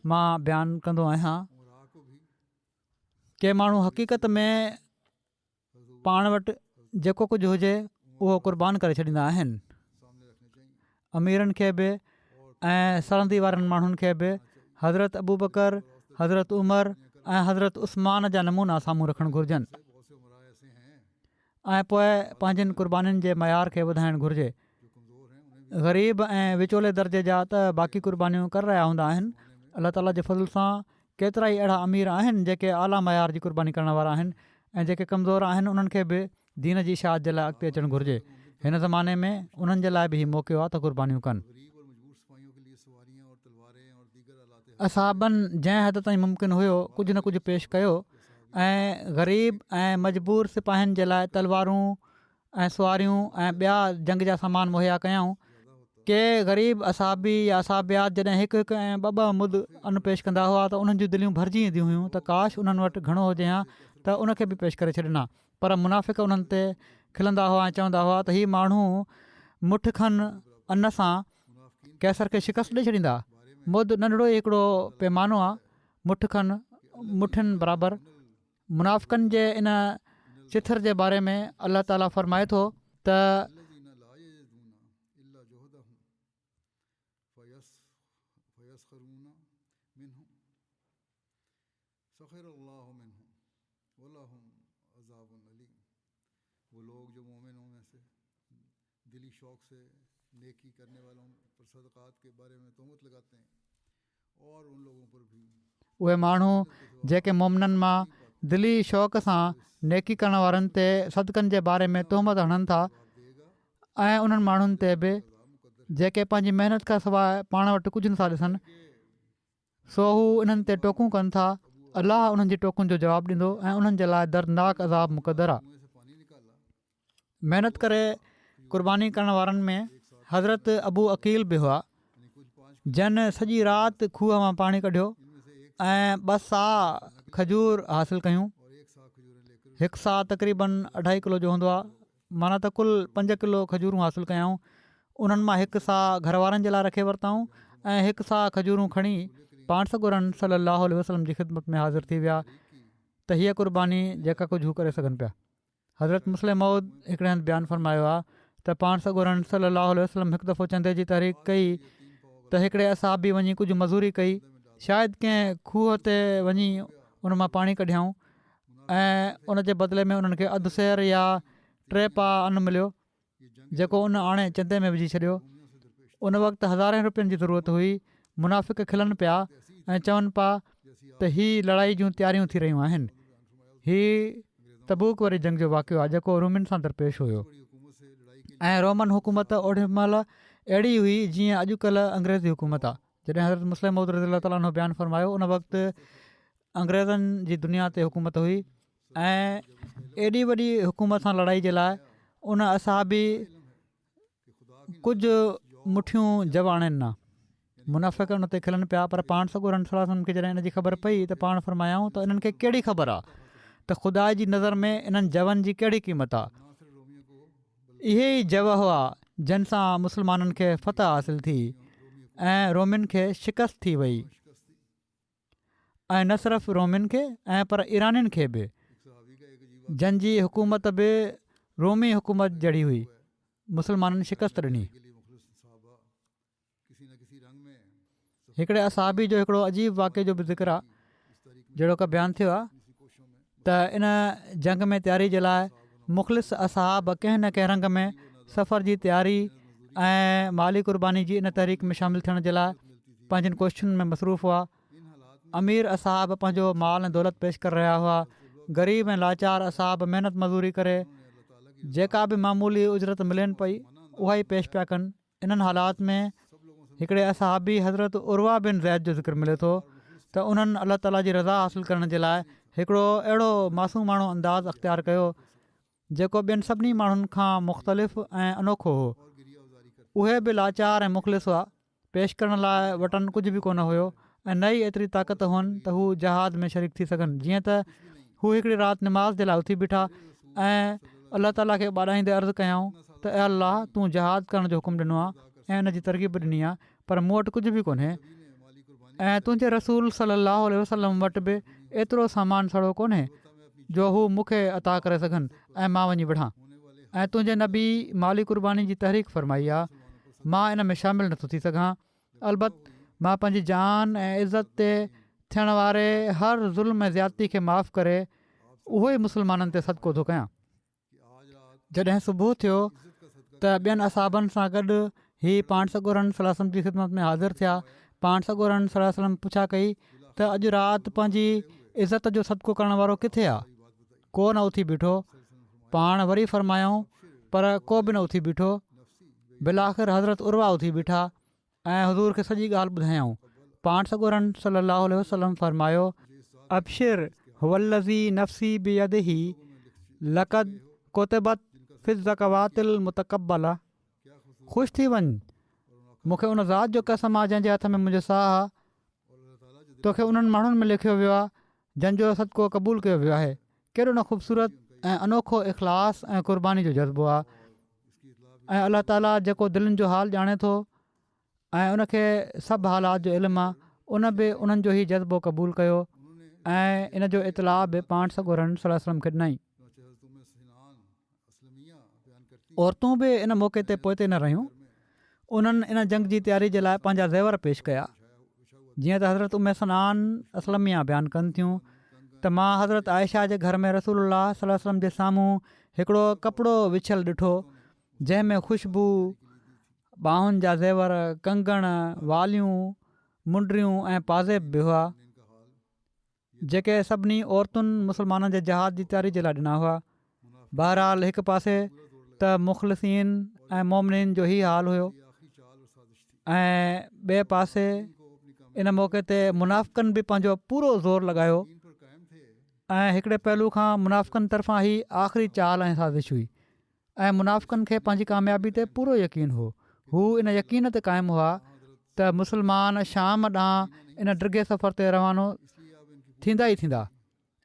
मां बयानु कंदो आहियां के माण्हू हक़ीक़त में पाण वटि जेको कुझु हुजे उहो क़ुर्बान करे छॾींदा आहिनि। अमीरनि खे बि ऐं सड़ंदी वारनि माण्हुनि खे बि हज़रत अबू बकर, हज़रत उमर ऐं हज़रत उस्मान जा नमूना साम्हूं रखणु घुरिजनि ऐं पोइ पंहिंजनि क़ुर्बानीनि जे मयार खे वधाइणु घुरिजे। ग़रीब ऐं विचोले दर्जे जा त बाक़ी क़ुर्बानियूं करे रहिया हूंदा आहिनि। अलाह ताला जे फज़ल सां केतिरा ई अहिड़ा अमीर आहिनि जेके आला मयार जी क़ुर्बानी करण वारा आहिनि ऐं जेके कमज़ोर आहिनि उन्हनि खे बि दीन जी इशाअत जे लाइ अॻिते अचणु घुरिजे। हिन ज़माने में उन्हनि जे लाइ बि हीउ मौक़ो आहे त क़ुर्बानियूं कनि। असाबनि जंहिं हद ताईं मुमकिन हुयो कुझु न कुझु पेश कयो ऐं ग़रीब ऐं मजबूर सिपाहियुनि जे लाइ तलवारूं ऐं सुवारियूं ऐं ॿिया जंग जा सामान मुहैया कयऊं। के ग़रीब असाबी या असाबियात जॾहिं हिकु हिकु ऐं ॿ मुद अन पेश कंदा हुआ त उन्हनि जूं दिलियूं भरिजी ईंदियूं हुयूं त काश उन्हनि वटि घणो हुजे हा त उनखे बि पेश करे छॾिना, पर मुनाफ़िक़ उन्हनि ते खिलंदा हुआ ऐं चवंदा हुआ त हीअ माण्हू मुठ खनि अन सां कैसर खे शिकस्त ॾेई छॾींदा। मुद नंढिड़ो ई हिकिड़ो पैमानो आहे, मुठ खनि मुठियुनि बराबरि। मुनाफ़िक़नि जे इन चिथर जे बारे में अलाह ताला फ़रमाए थो त उहे माण्हू जेके मोमिननि मां दिली शौक़ सां नेकी करण वारनि ते सदकनि जे बारे में तोहमत हणनि था, ऐं उन्हनि माण्हुनि ते बि जेके पंहिंजी महिनत खां सवाइ पाण वटि कुझु नथा ॾिसनि, सो हू इन्हनि ते टोकूं कनि था। अलाह उन्हनि जी टोकुनि जो जवाबु ॾींदो ऐं उन्हनि जे लाइ दर्दनाक अज़ाब मुक़दरु आहे। महिनत करे क़ुर्बानी करण वारनि में हज़रत अबू अकील बि हुआ, जन सॼी राति खूह मां पाणी कढियो ऐं 2 साह खजूर हासिलु कयूं। 1 साह तक़रीबन 2.5 किलो जो हूंदो आहे, माना त कुल 5 किलो खजूरूं हासिलु कयऊं। उन्हनि मां 1 साह घर वारनि जे लाइ रखे वरिताऊं ऐं 1 साह खजूरूं खणी पाण सॻुरनि सल्लल्लाहु अलैहि वसल्लम जी ख़िदमत में हाज़िर थी विया त हीअ क़ुर्बानी जेका कुझु हू करे सघनि पिया। हज़रत मुस्लिम मौद हिकिड़े हंधि बयानु फ़रमायो आहे त पाण सॻुरनि सल्लल्लाहु अलैहि वसल्लम हिकु दफ़ो चंदे जी तहरीक कई त हिकिड़े असाबी वञी कुझु मज़ूरी कई, शायदि कंहिं खूह ते वञी उन मां पाणी कढियाऊं ऐं उन जे बदिले में उन्हनि खे अधु सेर या 3 पाउ अनु मिलियो, जेको उन आणे चंदे में विझी छॾियो। उन वक़्तु हज़ारे रुपयनि जी ज़रूरत हुई। मुनाफ़िक़ खिलनि पिया ऐं चवनि पिया त हीअ लड़ाई जूं तयारियूं थी रहियूं आहिनि। हीअ तबूक वारी जंग जो वाक़ियो आहे जेको रोमिन सां दरपेश हुयो, ऐं रोमन हुकूमत ओॾी महिल अहिड़ी हुई जीअं अॼुकल्ह अंग्रेज़ी हुकूमत आहे। जॾहिं हज़रत मुस्लिम मौद रज़ी अलाह ताला जो बयानु फ़रमायो, उन वक़्तु अंग्रेज़नि जी दुनिया ते हुकूमत हुई ऐं एॾी वॾी हुकूमत सां लड़ाई जे लाइ उन असाबी कुझु मुठियूं जव आणनि न। मुनाफ़िक़ उन ते खिलनि पिया, पर पाण सॻुरनि सलाहु खे जॾहिं इन जी ख़बर पई त पाण फ़रमायाऊं त इन्हनि खे कहिड़ी ख़बर आहे त ख़ुदा जी नज़र में इन्हनि जवनि जी कहिड़ी क़ीमत आहे। इहे ई जव हुआ जिन सां मुस्लमाननि खे फ़तह हासिलु थी ऐं रोमिन खे शिकस्त थी वई, ऐं न सिर्फ़ु रोमिन खे ऐं पर ईरानियुनि खे बि, जंहिंजी हुकूमत बि रोमी हुकूमत जहिड़ी हुई, मुस्लमाननि शिकस्त ॾिनी। हिकिड़े असाबी जो हिकिड़ो अजीब वाक़े जो बि ज़िक्र आहे, जहिड़ो का बयानु थियो आहे त इन जंग में तयारी जे लाइ मुख़लिस असहाब कंहिं न कंहिं रंग में सफ़र जी तयारी ऐं माली क़ुर्बानी जी इन तहरीक में शामिलु थियण जे लाइ पंहिंजनि कोशिशुनि में मसरूफ़ हुआ। अमीर असहाब पंहिंजो माल ऐं दौलत पेश करे रहिया हुआ, ग़रीब ऐं लाचार असहाब महिनत मज़ूरी करे जेका बि मामूली उजरत मिलेनि पई उहा ई पेश पिया कनि। इन्हनि हालात में हिकिड़े असहाबी हज़रत उर्वा बिन ज़ैद जो ज़िक्र मिले थो त उन्हनि अलाह ताला जी रज़ा हासिलु करण जे लाइ हिकिड़ो अहिड़ो मासूमाणो अंदाज़ अख़्तियार कयो जेको ॿियनि सभिनी माण्हुनि खां मुख़्तलिफ़ ऐं अनोखो हो। उहे बि लाचार ऐं मुख़लिस हुआ, पेश करण लाइ वटनि कुझु बि कोन हुयो ऐं न ई एतिरी ताक़त हुअनि त हू जहाज़ में शरीक थी सघनि। जीअं त हू हिकिड़ी राति निमाज़ जे लाइ उथी बीठा ऐं अलाह ताला खे ॿाॾाईंदे अर्ज़ु कयऊं त ए अलाह, तूं जहाज़ करण जो हुकुम ॾिनो आहे ऐं इन जी तरक़ीब ॾिनी आहे, पर मूं वटि कुझु बि कोन्हे ऐं तुंहिंजे रसूल सल्लल्लाहु अलैहि वसल्लम वटि बि एतिरो सामान सड़ो कोन्हे जो हू मूंखे अता करे सघनि ऐं मां वञी विढ़ां, ऐं तुंहिंजे नबी माली क़ुर्बानी जी तहरीक फ़रमाई आहे, मां इन में शामिलु नथो थी सघां। अलबत् मां पंहिंजी जान ऐं इज़त ते थियण वारे हर ज़ुल्म ऐं ज़्यादती खे माफ़ु करे उहो ई मुस्लमाननि ते सदिको थो कयां। जॾहिं सुबुह थियो त ॿियनि असाबनि सां गॾु ही पाण सॻुरनि सलाहु जी ख़िदमत में हाज़िर थिया। पाण सॻुरनि सलाहु पुछा कई त अॼु राति पंहिंजी इज़त जो सदिको करण वारो किथे आहे? को न उथी बीठो। पाण वरी फ़रमायूं, पर को बि न उथी बीठो। बिलाख़िर हज़रत उर्वा उथी बीठा ऐं हज़ूर खे सॼी ॻाल्हि ॿुधायऊं। पाण सॻुरनि सल्लल्लाहु अलैहि वसल्लम फ़रमायो, अबशिर हुवल्लज़ी नफ़्सी बियदिही लक़द कुतिबत फ़ि ज़कवातिल मुतक़ब्बला। ख़ुशि थी वञ, मूंखे उन ज़ात जो कसम आहे जंहिंजे हथ में मुंहिंजो साह आहे, तोखे उन्हनि माण्हुनि में लिखियो वियो आहे जंहिंजो सदिको क़बूलु कयो वियो आहे। केॾो न ख़ूबसूरत ऐं अनोखो इख़लास ऐं क़ुर्बानी जो जज़्बो आहे ऐं अलाह ताला जेको दिलनि जो हाल ॼाणे थो ऐं उनखे सभु हालात जो इल्मु आहे उन बि उन्हनि जो ई जज़्बो क़बूलु कयो ऐं इन जो इतलाउ बि पाण सॻोरनि सलल्लल्लाहु अलैहि वसल्लम खे ॾिनई। औरतूं बि इन मौक़े ते पोइ न रहियूं। उन्हनि इन जंग जी तयारी जे लाइ पंहिंजा ज़ेवर पेश कया। जीअं त हज़रत उम्मे सनान असलमिया बयानु कनि थियूं त मां हज़रत आयशा जे घर में रसूलुल्लाह सल्लल्लाहु अलैहि वसल्लम जे साम्हूं हिकिड़ो कपिड़ो विछियलु ॾिठो जंहिंमें ख़ुशबू, ॿाहुनि जा ज़ेवर, कंगण, वालियूं, मुंडियूं ऐं पाज़ेब बि हुआ जेके सभिनी औरतुनि मुस्लमाननि जे जहाद जी तयारी जे लाइ ॾिना हुआ। बहरहाल हिकु पासे त मुख़लिसीन ऐं मोमिनीन जो ई हाल हुयो ऐं ॿिए पासे इन मौक़े ते मुनाफ़िक़नि बि पंहिंजो पूरो ज़ोर लॻायो ऐं हिकिड़े पहलू खां मुनाफ़िक़नि तरफ़ां ई आख़िरी चाल ऐं साज़िश हुई ऐं मुनाफ़िक़नि खे पंहिंजी कामयाबी ते पूरो यकीन हो। हू इन यकीन ते क़ाइमु हुआ त मुस्लमान शाम ॾांहुं इन डिघे सफ़र ते रवानो थींदा ई थींदा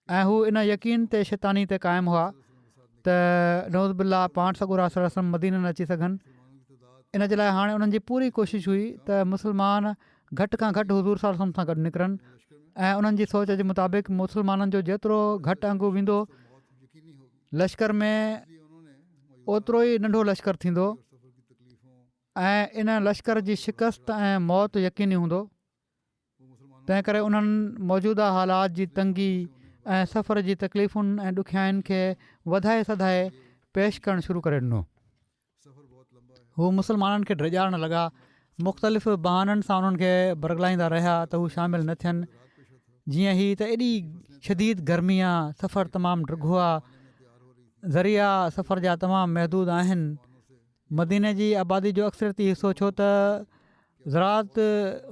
ऐं हू इन यकीन ते शैतानी ते क़ाइमु हुआ त नौज़ बिल्ला पाण सॻोरा सल्लल्लाहु अलैहि वसल्लम मदीने न अची सघनि। इन जे लाइ हाणे उन्हनि जी पूरी कोशिशि हुई त मुस्लमान घटि खां घटि हुज़ूर सल्लल्लाहु अलैहि वसल्लम सां गॾु निकिरनि ऐं उन्हनि जी सोच जे मुताबिक़ मुस्लमाननि जो जेतिरो घटि अंगु वेंदो लश्कर में ओतिरो ई नंढो लश्कर थींदो ऐं इन लश्कर जी शिकस्त ऐं मौत यकीनी हूंदो। तंहिं करे उन्हनि मौजूदा हालात जी तंगी ऐं सफ़र जी तकलीफ़ुनि ऐं ॾुखियाईनि खे वधाए सधाए पेश करणु शुरू करे ॾिनो। हू मुस्लमाननि खे ड्रिॼारणु लॻा, मुख़्तलिफ़ बहाननि सां उन्हनि खे बरगलाईंदा रहिया त हू शामिलु न थियनि। जीअं ई त एॾी शदीद गर्मी आहे, सफ़र तमामु ॾिघो आहे, ज़रिया सफ़र जा तमामु महदूद आहिनि। मदीने जी आबादी जो अक्सरियती हिसो छो त ज़राअत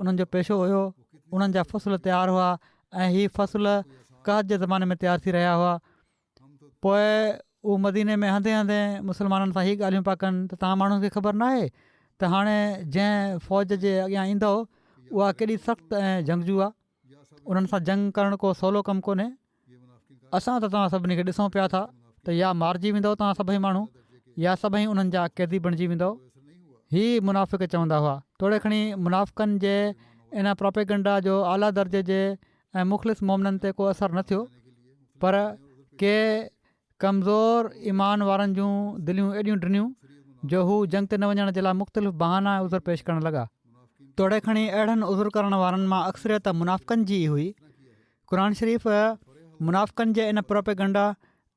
उन्हनि जो पेशो हुयो, उन्हनि जा फ़सुल तयारु हुआ ऐं हीअ फ़सुल कहत जे ज़माने में तयारु थी रहिया हुआ। पोइ उहे मदीने में हंधे हंधे मुस्लमाननि सां हीअ ॻाल्हियूं पिया कनि त तव्हां माण्हुनि खे ख़बर न आहे त हाणे जंहिं फ़ौज जे अॻियां ईंदव उहा केॾी सख़्तु ऐं जंगजू आहे, उन्हनि सां जंग करणु को सवलो कमु कोन्हे। असां त तव्हां सभिनी खे ॾिसूं पिया था त या मारिजी वेंदव तव्हां सभई माण्हू या सभई उन्हनि जा क़ैदी बणिजी वेंदव। हीअ मुनाफ़िक़ चवंदा हुआ। तोड़े खणी मुनाफ़िक़नि जे इन प्रोपेगेंडा जो आला दर्जे जे ऐं मुख़लिस मोमिननि ते को असरु न थियो, पर के कमज़ोर ईमान वारनि जूं दिलियूं एॾियूं ड्रिनियूं जो हू जंग ते न वञण जे लाइ मुख़्तलिफ़ बहाना ऐं उज़र पेश करणु लॻा। तोड़े खणी अहिड़नि उज़ुर करण वारनि मां अक्सरियत मुनाफ़िक़नि जी हुई। क़ुर शरीफ़ मुनाफ़िक़नि जे इन प्रोपेगेंडा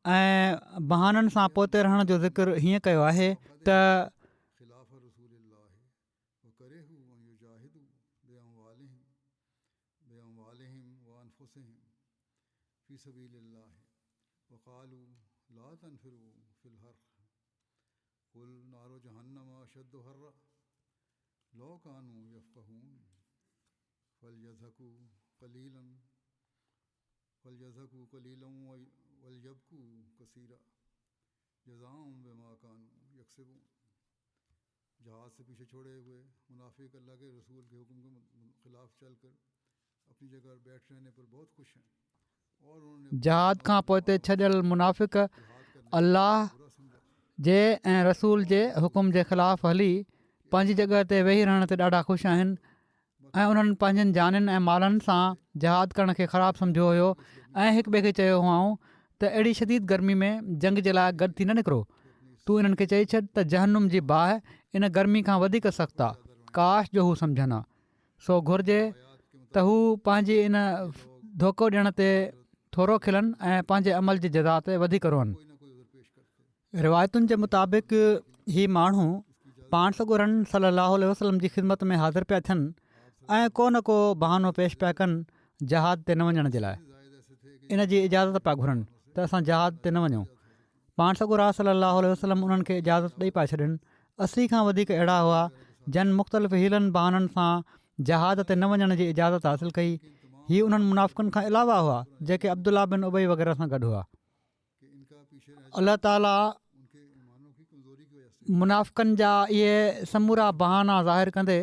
ऐं बहाननि सां पोते रहण जो ज़िक्र हीअं कयो आहे त जहाज से पीछे छोड़े हुए मुनाफिक अल्लाह के रसूल के हुक्म के खिलाफ चलकर अपनी जगह बैठ रहने पर बहुत खुश हैं और उन्होंने जहाद खां पोइ छॾियल मुनाफ़िक़ अल्लाह जे ऐं रसूल जे हुकुम जे ख़िलाफ़ु हली पंहिंजी जॻह ते वेही रहण ते ॾाढा ख़ुशि आहिनि ऐं उन्हनि पंहिंजनि जाननि ऐं मालनि सां जहाद करण खे ख़राबु सम्झो हुयो ऐं हिक ॿिए खे चयो हुआऊं त अहिड़ी शदीद गर्मी में जंग जे लाइ गॾु थी न निकिरो। तूं इन्हनि खे चई छॾ त जहन्नुम जी बाहि इन गर्मी खां वधीक सख़्तु आहे, काश जो हू सम्झनि हा। सो घुरिजे त हू पंहिंजी इन धोखो ॾियण ते थोरो खिलनि ऐं पंहिंजे अमल जी जज़ा ते वधीक रोअनि। रिवायतुनि जे मुताबिक़ ही माण्हू पाण सॻोरनि सल्लल्लाहु अलैहि वसल्लम जी ख़िदमत में हाज़िर पिया थियनि ऐं को न को बहानो पेश पिया कनि जहाद ते न वञण जे लाइ। इन जी इजाज़त पिया घुरनि त असां जहाद ते न वञूं। पाण सॻोरा सल्लल्लाहु अलैहि वसल्लम उन्हनि खे इजाज़त ॾेई पिया छॾनि। 80 खां वधीक अहिड़ा हुआ जन मुख़्तलिफ़ हीलनि बहाननि सां जहाद ते न वञण जी इजाज़त हासिलु कई। हीअ उन्हनि मुनाफ़िक़नि खां अलावा हुआ जेके अब्दुल्ला बिन उबई वग़ैरह सां गॾु हुआ। अल्लाह ताला मुनाफ़िक़नि जा इहे समूरा बहाना ज़ाहिर कंदे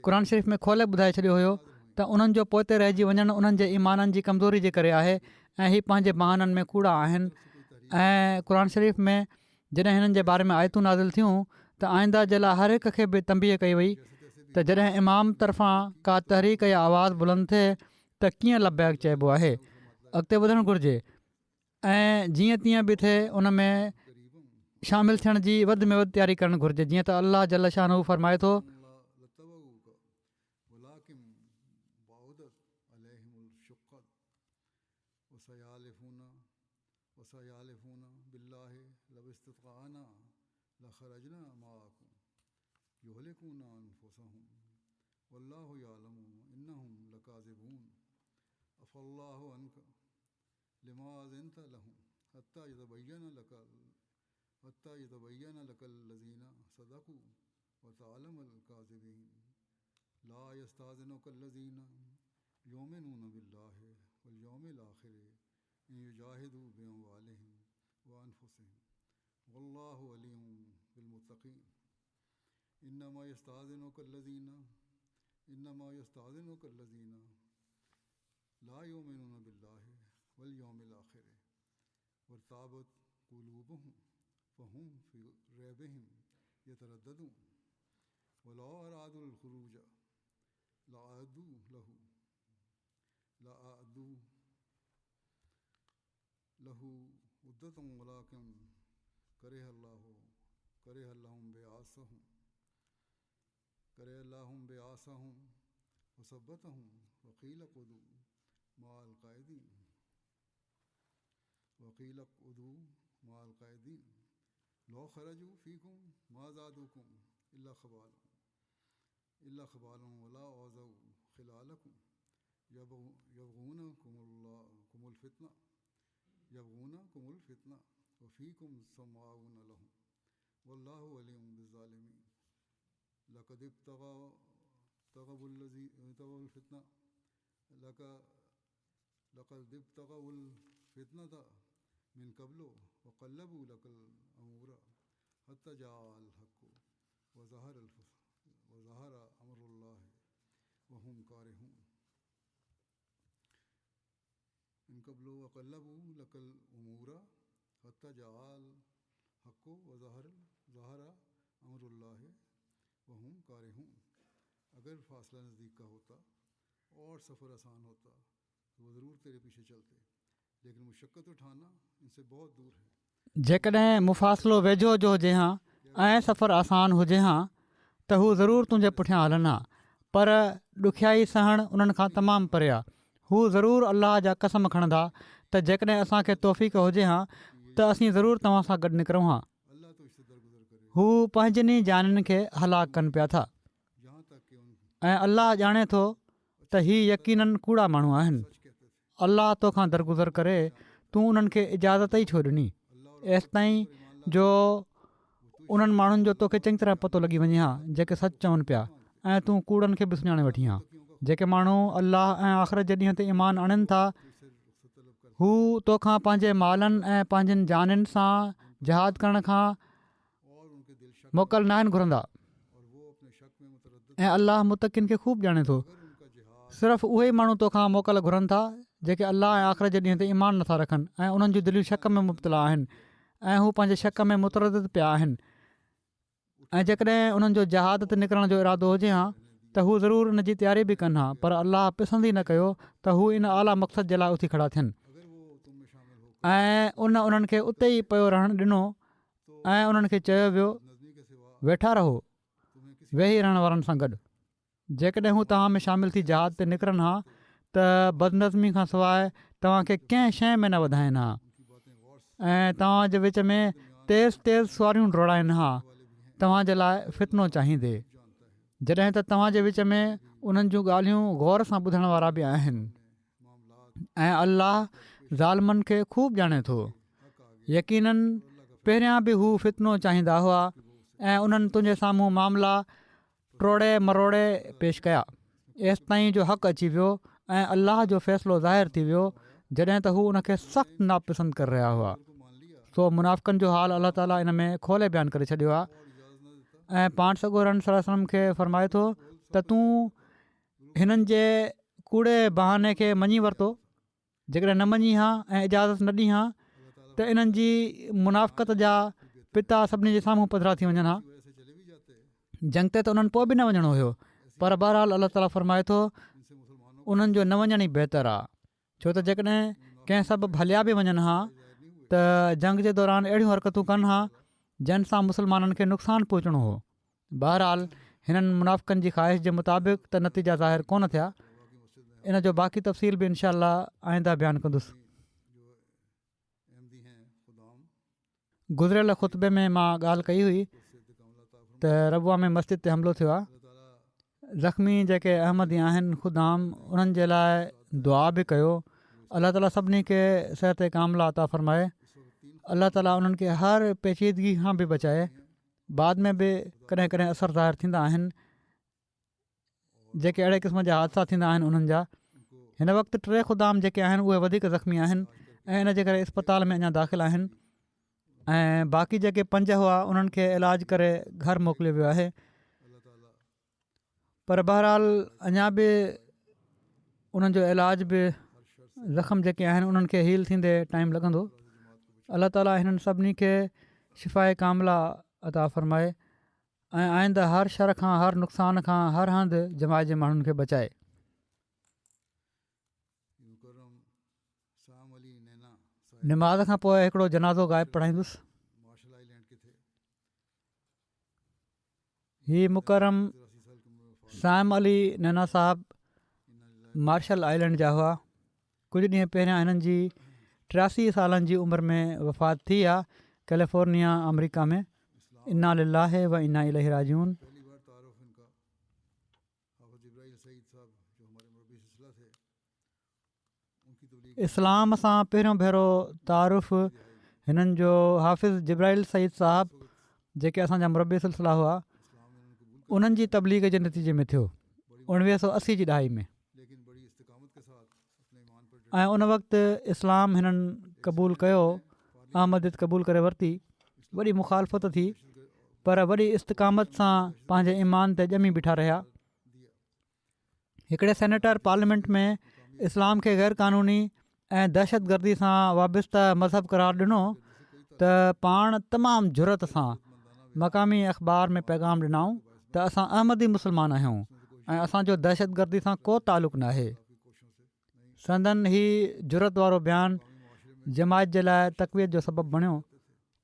क़ुर शरीफ़ में खोले ॿुधाए छॾियो हुयो त उन्हनि जो पोइते रहिजी वञणु उन्हनि जे ईमाननि जी कमज़ोरी जे करे आहे ऐं हीअ पंहिंजे बहाननि में कूड़ा आहिनि ऐं क़ुर शरीफ़ में जॾहिं हिननि जे बारे में आयतूं नाज़िल थियूं त आईंदा जे लाइ हर हिक खे बि तंबीह कई वई त जॾहिं इमाम तरफ़ां का तहरीक या आवाज़ु बुलंद थिए त कीअं लबैक चइबो आहे, अॻिते वधणु घुरिजे ऐं जीअं तीअं बि थिए उन में शामिलु थियण जी वधि में वधि तयारी करणु घुरिजे। जीअं त अलाह जल शानहू फरमाए थो जेकॾहिं मुफ़ासिलो वेझो जो हुजे हा ऐं सफ़रु आसान हुजे हा त हू ज़रूरु तुंहिंजे पुठियां हलनि हा, पर ॾुखियाई सहणु उन्हनि खां तमामु परे आहे। हू ज़रूरु अलाह जा कसम खणंदा त जेकॾहिं असांखे तौफ़ीक़ हुजे हा त असीं ज़रूरु तव्हां सां गॾु निकिरूं हा। हू पंहिंजनि जाननि खे हलाक कनि पिया था ऐं अलाह ॼाणे थो त हीअ यकीननि कूड़ा माण्हू आहिनि। अलाह तोखां दरगुज़र करे तूं उन्हनि खे इजाज़त ई छो ॾिनी एसि ताईं जो उन्हनि माण्हुनि जो तोखे चङी तरह पतो लॻी वञे हा जेके सच चवनि पिया ऐं तूं कूड़नि खे बि सुञाणे वठी हा। जेके माण्हू अलाह ऐं आख़िरत जे ॾींहं ते ईमान आणनि था हू तोखां पंहिंजे मालनि ऐं पंहिंजनि जाननि सां जिहाद करण खां मोकल न आहिनि घुरंदा ऐं अलाह मुतक़िन खे ख़ूब ॼाणे थो। सिर्फ़ु उहे ई माण्हू तोखां मोकल घुरनि था जेके अलाह ऐं आख़िरत जे ॾींहं ते ईमान नथा रखनि ऐं उन्हनि जूं दिलियूं शक में मुब्तला आहिनि ऐं हू पंहिंजे शक में मुतरद पिया आहिनि। ऐं जेकॾहिं उन्हनि जो जहाद ते निकिरण जो इरादो हुजे हा त हू ज़रूरु इन जी तयारी बि कनि हा, पर अलाह पसंदि ई न कयो त हू इन आला मक़सद जे लाइ उथी खड़ा थियनि ऐं उन्हनि खे उते ई पियो रहणु ॾिनो ऐं उन्हनि खे चयो वियो वेठा रहो वेही रहण वारनि सां गॾु। जेकॾहिं हू तव्हां में शामिलु थी जहाद ते निकिरनि हा त बदनज़मी खां सवाइ तव्हांखे कंहिं शइ में न वधाइनि हा ऐं तव्हांजे विच में तेज़ सुवारियूं डोड़ाइनि हा तव्हांजे लाइ फितनो चाहींदे, जॾहिं त तव्हांजे विच में उन्हनि जूं ॻाल्हियूं गौर सां ॿुधण वारा बि आहिनि ऐं अलाह ज़ालिमनि खे ख़ूब ॼाणे थो। यकीननि पहिरियां बि हू फितनो चाहींदा हुआ ऐं उन्हनि तुंहिंजे साम्हूं मामला टोड़े मरोड़े पेश कया एसि ताईं जो हक़ अची वियो ऐं अलाह जो फ़ैसिलो ज़ाहिर थी वियो जॾहिं त हू उनखे सख़्तु नापसंदि करे रहिया हुआ। सो मुनाफ़िक़नि जो हाल अलाह ताला इन में खोले बयानु करे छॾियो आहे ऐं पाण सॻोरनि सल्लल्लाहु अलैहि वसल्लम खे फरमाए थो त तूं हिननि जे कूड़े बहाने खे मञी वरितो, जेकॾहिं न मञी हा ऐं इजाज़त न ॾी हा त इन्हनि जी मुनाफ़क़त जा पिता सभिनी जे साम्हूं पधरा थी वञनि हा। जंग ते त उन्हनि पोइ बि न वञिणो हुयो, पर बहरहाल अलाह ताला फरमाए थो उन्हनि जो न वञण ई बहितरु आहे, छो त जेकॾहिं कंहिं सबबु हलिया बि वञनि हा त जंग जे दौरान अहिड़ियूं हरकतूं कनि हा जंहिं सां मुस्लमाननि खे नुक़सानु पहुचणो हो। बहरहाल हिननि मुनाफ़िक़नि जी ख़्वाहिश जे मुताबिक़ त नतीजा ज़ाहिर कोन थिया। इन जो बाक़ी तफ़सील बि इनशा आईंदा बयानु कंदुसि। गुज़िरियल ख़ुतबे में मां ॻाल्हि कई हुई त रबुआ में मस्जिद ते हमिलो थियो आहे। ज़ख़्मी जेके अहमदी आहिनि ख़ुदाम उन्हनि जे लाइ दुआ बि कयो। अलाह ताला सभिनी खे सिहत कामिला अता फ़रमाए। अलाह ताला उन्हनि खे हर पेचीदगी खां बि बचाए। बाद में बि कॾहिं कॾहिं असर ज़ाहिर थींदा आहिनि, जेके अहिड़े क़िस्म जा हादसा थींदा आहिनि उन्हनि जा। हिन वक़्तु 3 ख़ुदाम जेके आहिनि उहे वधीक ज़ख़्मी आहिनि ऐं इन जे करे इस्पताल में अञा दाख़िल आहिनि, ऐं बाक़ी जेके 5 हुआ उन्हनि खे इलाज करे घर मोकिलियो वियो आहे। पर बहरहाल अञा बि उन्हनि जो इलाज बि ज़ख़्म जेके आहिनि उन्हनि खे हील थींदे टाइम लॻंदो। अलाह ताला हिननि सभिनी खे शिफ़ाए कामिला अता फ़रमाए ऐं आईंदा हर शर खां, हर नुक़सान खां, हर हंधि जमायत जे माण्हुनि खे बचाए। निमाज़ खां पोइ हिकिड़ो जनाज़ो ग़ाइब पढ़ाईंदुसि। हीअ मुकरम साइम अली नैना साहिबु मार्शल आइलैंड जा हुआ। कुझु ॾींहं पहिरियां हिननि जी 83 सालनि जी उमिरि में वफ़ात थी आहे, कैलिफोर्निया अमरीका में। इन्ना लिल्लाहि व इन्ना इलैहि राजिऊन। इस्लाम सां पहिरियों भेरो तारुफ़ हिननि जो हाफ़िज़ जिब्राइल सईद साहिबु जेके असांजा मुरबी सिलसिला हुआ उन्हनि जी तबलीग जे नतीजे में थियो 1980 जी ॾहाई में। ऐं उन वक़्तु इस्लाम हिननि क़बूलु कयो, अहमदियत क़बूलु करे वरिती। वॾी मुखालफ़त थी, पर वॾी इस्तक़ामत सां पंहिंजे ईमान ते ॼमी बीठा रहिया। हिकिड़े सेनेटर पार्लियामेंट में इस्लाम खे ग़ैर क़ानूनी ऐं दहशतगर्दी सां वाबस्ता मज़हब करार ॾिनो त पाण तमामु जुरत सां मक़ामी अख़बार में पैगाम ॾिनऊं त असां अहमदी मुस्लमान आहियूं ऐं असांजो दहशतगर्दी सां को तालुक़ु न आहे। संदन ही जुरत वारो बयानु जमायत जे लाइ तक़वियत जो सबबु बणियो।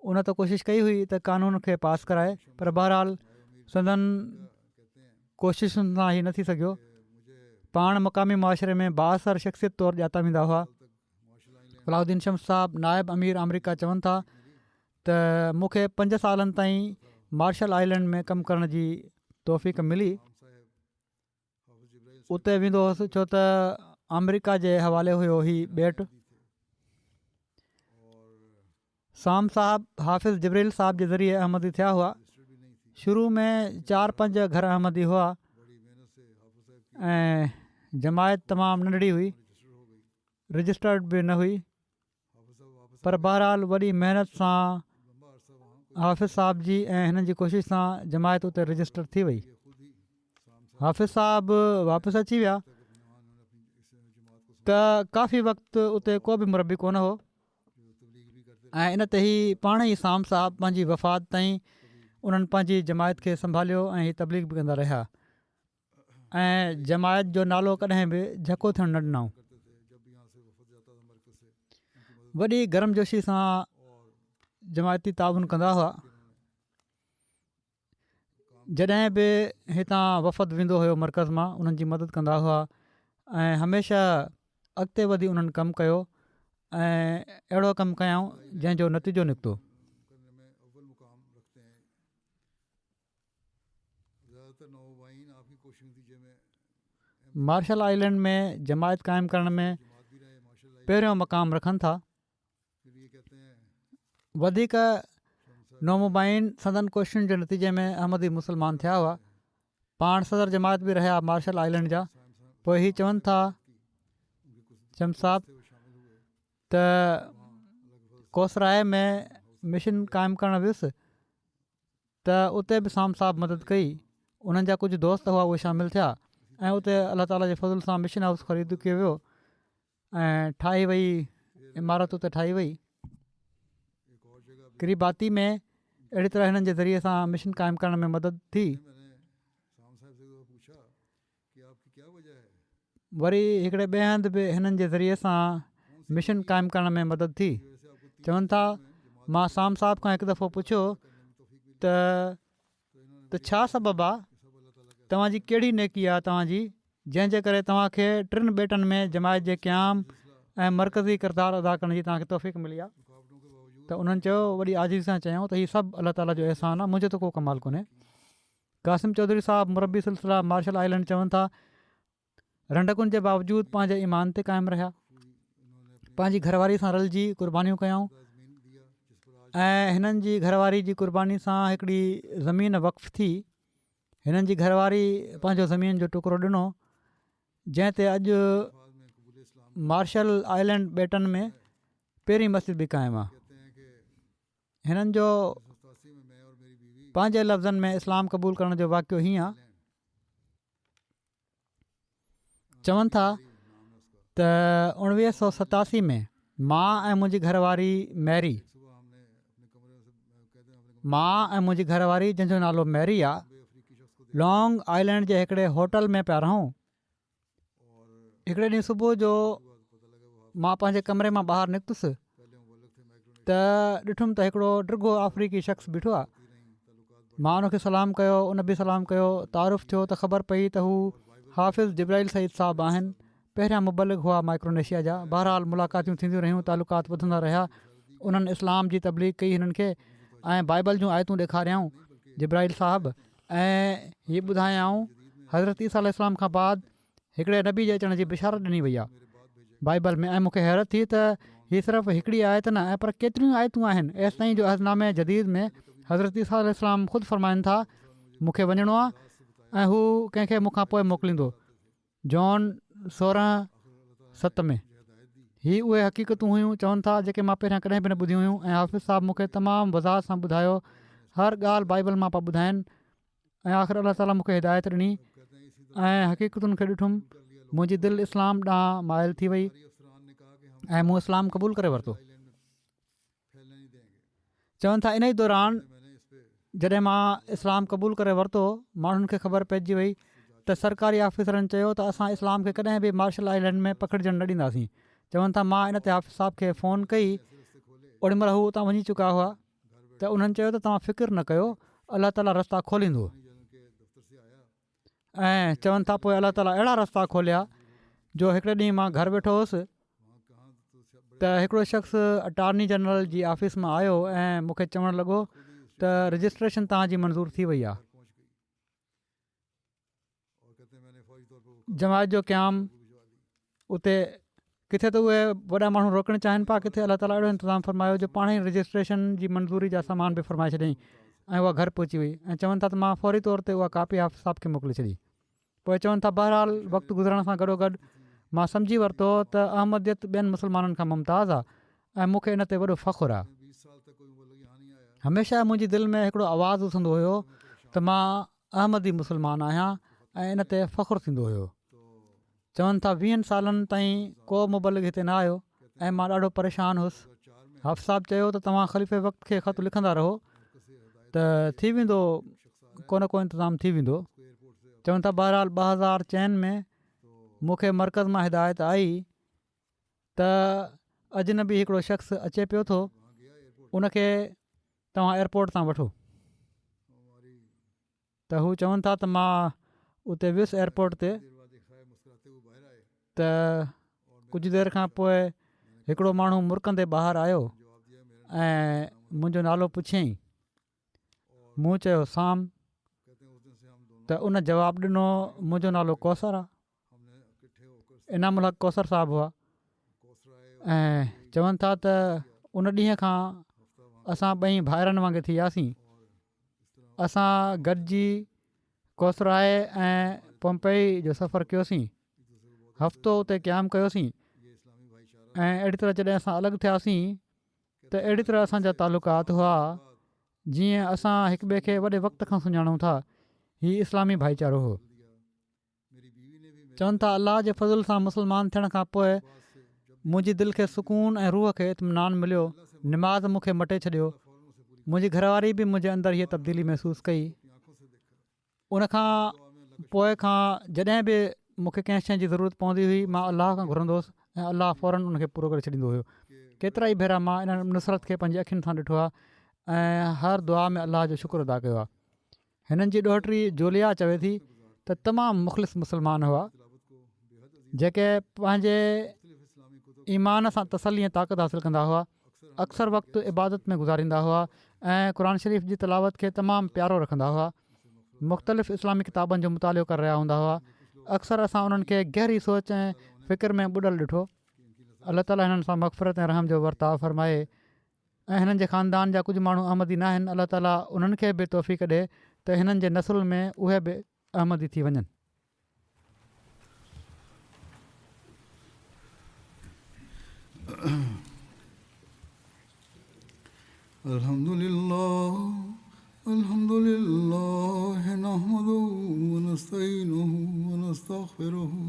उन त कोशिशि कई हुई त कानून खे पास कराए, पर बहरहाल संदन कोशिशुनि सां ही न थी सघियो। पाण मक़ामी मुआशिरे में बाअसर शख़्सियत तौरु ॼाता वेंदा हुआ। फलाउद्दीन शम्स साहिबु नायब अमीर अमरीका चवनि था त मूंखे 5 सालनि ताईं मार्शल आइलैंड में कमु करण जी तौफ़ीक़ मिली। उते वेंदो हुउसि छो त अमरीका जे हवाले हुयो ही ॿेट। साम साहिबु हाफ़िज़ जिब्रील साहिब जे ज़रिए अहमदी थिया हुआ। शुरू में 4-5 घर अहमदी हुआ ऐं जमायत तमामु नंढड़ी हुई, रजिस्टर्ड बि न हुई। पर बहरहाल वॾी महिनत सां हाफ़िज़ साहिब जी ऐं हिननि जी कोशिशि सां जमायत उते रजिस्टर थी वई। हाफ़िज़ साहिबु वापसि अची विया त काफ़ी वक़्तु उते को बि मुरबी कोन हो ऐं इन ते ई पाण ई साम साहिबु पंहिंजी वफ़ात ताईं उन्हनि पंहिंजी जमायत खे संभालियो ऐं हीअ तबलीग बि कंदा रहिया ऐं जमायत जो नालो कॾहिं बि झको थियणु न ॾिनऊं। वॾी गर्मजोशी सां जमायती ताउन कंदा हुआ। जॾहिं बि हितां वफ़द वेंदो हुयो मर्कज़ मां उन्हनि जी मदद कंदा हुआ ऐं हमेशह अॻिते वधी उन्हनि कमु कयो ऐं अहिड़ो कमु कयऊं जंहिंजो नतीजो निकितो। मार्शल आइलैंड में जमायत क़ाइमु करण में पहिरियों मक़ाम रखनि था। वधीक नोमुबाइन संदन कोशिशुनि जे नतीजे में अहमदी मुस्लमान थिया हुआ। पाण सदर जमायत बि रहिया मार्शल आइलैंड जा। पोइ ही चवनि था शम्स साहिबु त कोसराए में मिशन क़ाइमु करणु वियुसि त उते बि साम साहिबु मदद कई। उन्हनि जा कुझु दोस्त हुआ उहे शामिलु थिया ऐं उते अलाह ताला जे फज़ल सां मिशन हाउस ख़रीद कयो वियो ऐं ठाही वई, इमारत उते ठाही वई। किरीबाती में अहिड़ी तरह हिननि जे ज़रिए सां मिशन क़ाइमु करण में मदद थी। वरी हिकिड़े ॿिए हंधि बि हिननि जे ज़रिए सां मिशन क़ाइमु करण में मदद थी। चवनि था मां साम साहिब खां हिकु दफ़ो पुछियो त छा सबबु आहे, तव्हांजी कहिड़ी नेकी आहे तव्हांजी, जंहिंजे करे तव्हांखे 3 ॿेटनि में जमायत जे क़याम ऐं मरकज़ी किरदारु अदा करण जी तव्हांखे तौफ़ीक़ मिली आहे। त उन्हनि चयो, वॾी आज़ीज़ सां चयूं त हीउ सभु अलाह ताला जो अहसान आहे, मुंहिंजो त को कमाल कोन्हे। क़ासिम चौधरी साहिबु मुरबी सिलसिला मार्शल आइलैंड चवनि था रंडकुनि जे बावजूदु पंहिंजे ईमान ते क़ाइमु रहिया, पंहिंजी घरवारी सां रलिजी क़ुर्बानियूं कयऊं ऐं हिननि जी घरवारी जी क़ुर्बानी सां हिकिड़ी ज़मीन वक़्फ़ थी। हिननि जी घरवारी पंहिंजो ज़मीन जो टुकड़ो ॾिनो, जंहिं ते अॼु मार्शल आइलैंड ॿेटनि में पहिरीं मस्जिद बि क़ाइमु आहे। हिननि जो पंहिंजे लफ़्ज़नि में इस्लाम क़बूल करण जो वाक़ियो हीअं आहे। चवनि था त 1987 में मां ऐं मुंहिंजी घरवारी जंहिंजो नालो मैरी आहे, लॉन्ग आइलैंड जे हिकिड़े होटल में पिया रहूं। हिकिड़े ॾींहुं सुबुह जो मां पंहिंजे कमरे मां ॿाहिरि निकितुसि त ॾिठुमि त हिकिड़ो डिघो अफ्रीकी शख़्स बीठो आहे। मां उनखे सलाम कयो, उन बि सलाम कयो। तारुफ़ थियो त ख़बर पई त हू हाफ़िज़ जिब्राइल सईद साहिबु आहिनि, पहिरियां मुबलिग हुआ माइक्रोनेशिया जा। बहरहाल मुलाक़ातूं थींदियूं रहियूं, तालुकात वधंदा रहिया। उन्हनि इस्लाम जी तबलीग कई हिननि खे ऐं बाइबल जूं आयतूं ॾेखारियऊं जिब्राइल साहिबु, ऐं हीअ ॿुधायऊं हज़रत ईसा अलैहिस्सलाम खां बाद हिकिड़े नबी जे अचण जी बिशारत ॾिनी वई आहे बाइबल में। ऐं मूंखे हैरत थी त हीअ सिर्फ़ु हिकिड़ी आयत न ऐं पर केतिरियूं आयतूं आहिनि। एसि ताईं जो अहदनामे जदीद में हज़रत ईसा अलैहिस्सलाम ख़ुदि फ़रमाइनि था मूंखे वञिणो आहे ऐं हू कंहिंखे मूंखां पोइ मोकिलींदो। जॉन 16:7 में हीअ उहे हक़ीक़तूं हुयूं, चवनि था, जेके मां पहिरियां कॾहिं बि न ॿुधियूं हुयूं। ऐं हाफ़िज़ साहिबु मूंखे तमामु वज़ाहत सां ॿुधायो, हर ॻाल्हि बाइबल मां पिया ॿुधाइनि ऐं आख़िर अलाह ताला मूंखे हिदायत ॾिनी ऐं हक़ीक़तुनि खे ॾिठुमि। मुंहिंजी दिलि इस्लाम ॾांहुं माइल थी वई ऐं मूं इस्लाम क़बूल करे वरितो। चवनि था इन ई दौरान जॾहिं मां इस्लाम क़बूल करे वरितो, माण्हुनि खे ख़बर पइजी वई त सरकारी ऑफिसरनि चयो त असां इस्लाम खे कॾहिं बि मार्शल आइलैंड में पकड़जणु न ॾींदासीं। चवनि था मां इन ते हाफ़िज़ साहिब खे फ़ोन कई, ओॾी महिल हू उतां वञी चुका हुआ, त उन्हनि चयो त तव्हां फ़िकिर न कयो, अलाह ताला रस्ता खोलींदो। ऐं चवनि था पोइ अलाह ताला अहिड़ा रस्ता खोलिया जो हिकिड़े ॾींहुं मां घरु वेठो हुउसि त हिकिड़ो शख़्स अटार्नी जनरल जी ऑफ़िस मां आयो ऐं मूंखे चवणु लॻो त रजिस्ट्रेशन तव्हांजी मंज़ूर थी वई आहे। जमायत जो क़याम उते किथे त उहे वॾा माण्हू रोकणु चाहिनि पिया, किथे अलाह ताला अहिड़ो इंतिज़ामु फरमायो जो पाण ई रजिस्ट्रेशन जी मंज़ूरी जा सामान बि फरमाए छॾियईं ऐं उहा घरु पहुची वई। ऐं चवनि था त मां फौरी तौर ते उहा कापी हाफ़िज़ साहिब खे मोकिले छॾी। पोइ चवनि था बहरहाल वक़्तु गुज़रण सां गॾोगॾु मां सम्झी वरितो त अहमदियत ॿियनि मुस्लमाननि खां मुमताज़ आहे ऐं मूंखे इन ते वॾो फ़ख़ुरु आहे। हमेशह मुंहिंजी दिलि में हिकिड़ो आवाज़ु उथंदो हुयो त मां अहमदी मुस्लमान आहियां ऐं इन ते फ़ख़ुरु थींदो हुयो। चवनि था 20 सालनि ताईं को मुबलिग हिते न आयो ऐं मां ॾाढो परेशान हुउसि। हाफ़िज़ साहिबु चयो त तव्हां ख़लीफ़े वक़्त खे ख़त लिखंदा रहो त थी वेंदो, को न को इंतिज़ामु थी वेंदो। चवनि था बहरहाल 2004 में मूंखे मर्कज़ मां हिदायत आई त अजनबी हिकिड़ो शख़्स अचे पियो थो, उनखे तव्हां एयरपोर्ट तां वठो। त हू चवनि था त मां उते वियुसि एयरपोर्ट ते, त कुझु देरि खां पोइ हिकिड़ो माण्हू मुरकंदे ॿाहिरि आयो ऐं मुंहिंजो नालो पुछियईं। मूं चयो साम, त उन जवाबु ॾिनो मुंहिंजो नालो कौसर आहे। इनामुल हक़ कौसर साहिबु हुआ ऐं चवनि था त उन ॾींहं खां असां ॿई भाइरनि वांगुरु थी वियासीं। असां गॾिजी कोसराए ऐं पोम्पई जो सफ़रु कयोसीं, हफ़्तो उते क़यामु कयोसीं ऐं अहिड़ी तरह जॾहिं असां अलॻि थियासीं त अहिड़ी तरह असांजा तालुकात हुआ जीअं असां हिक ॿिए खे वॾे वक़्त खां सुञाणूं था। हीउ इस्लामी भाईचारो हो। चवनि था अलाह जे फज़ल सां मुस्लमान थियण खां पोइ मुंहिंजी दिलि खे सुकून ऐं रूह खे इत्मिनान मिलियो। निमाज़ मूंखे मटे छॾियो मुंहिंजी घरवारी बि मुंहिंजे अंदरि हीअ तब्दीली महसूसु कई। उनखां पोइ खां जॾहिं बि मूंखे कंहिं शइ जी ज़रूरत पवंदी हुई मां अलाह खां घुरंदो हुउसि ऐं अलाह फ़ौरन उनखे पूरो करे छॾींदो हुयो। केतिरा ई भेरा मां इन नुसरत खे पंहिंजी अखियुनि सां ॾिठो आहे ऐं हर दुआ में अलाह जो शुक्र अदा कयो आहे। हिननि जी ॾोहिटी जोलिया चवे थी त तमामु मुख़लिस मुस्लमान हुआ जेके पंहिंजे ईमान सां तसली ऐं ताक़त हासिलु कंदा हुआ, अक्सर वक़्तु इबादत में गुज़ारींदा हुआ ऐं क़ुर शरीफ़ जी तिलावत खे तमामु प्यारो रखंदा हुआ। मुख़्तलिफ़ इस्लामी किताबनि जो मुतालो करे रहिया हूंदा हुआ। अक्सर असां उन्हनि खे गहरी सोच ऐं फ़िक्र में ॿुॾल ॾिठो। अलाह ताला हिननि सां मग़फ़िरत ऐं रहम जो वर्ताव फ़रमाए ऐं हिननि जे ख़ानदान जा कुझु माण्हू अहमदी न आहिनि। अलाह ताला उन्हनि खे बि तौफ़ीक़ ॾिए त हिननि जे नसुल में उहे बि अहमदी थी वञनि। अल्हम्दुलिल्लाह नहमदुहु व नस्तईनुहु व नस्तग़फिरुहु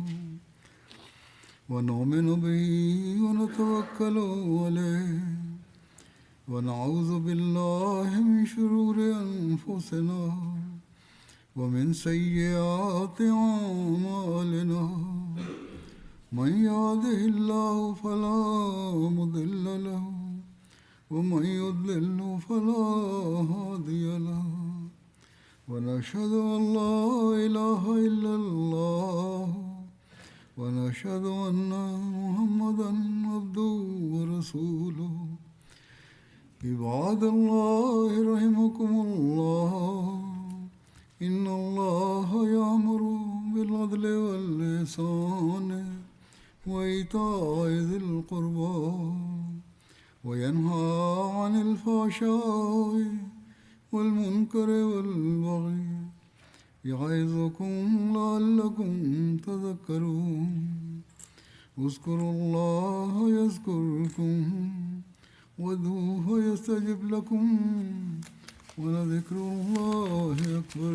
व नुमिनु बिही व नतवक्कलु अलैहि व नऊज़ु बिल्लाहि मिन शुरूरि अनफुसिना व मिन सय्यिआति अअमालिना मन यहदिहिल्लाहु फला मुदिल्ल लहु ومن يضلل فلا هادي له ونشهد أن لا إله إلا الله ونشهد أن محمدا عبده ورسوله عباد الله رحمكم الله إن الله يأمر بالعدل والإحسان وإيتاء ذي القربى وينهى عن الفحشاء والمنكر والبغي يعظكم لعلكم تذكرون اذكروا الله يذكركم وادعوه يستجب لكم ولذكر الله أكبر.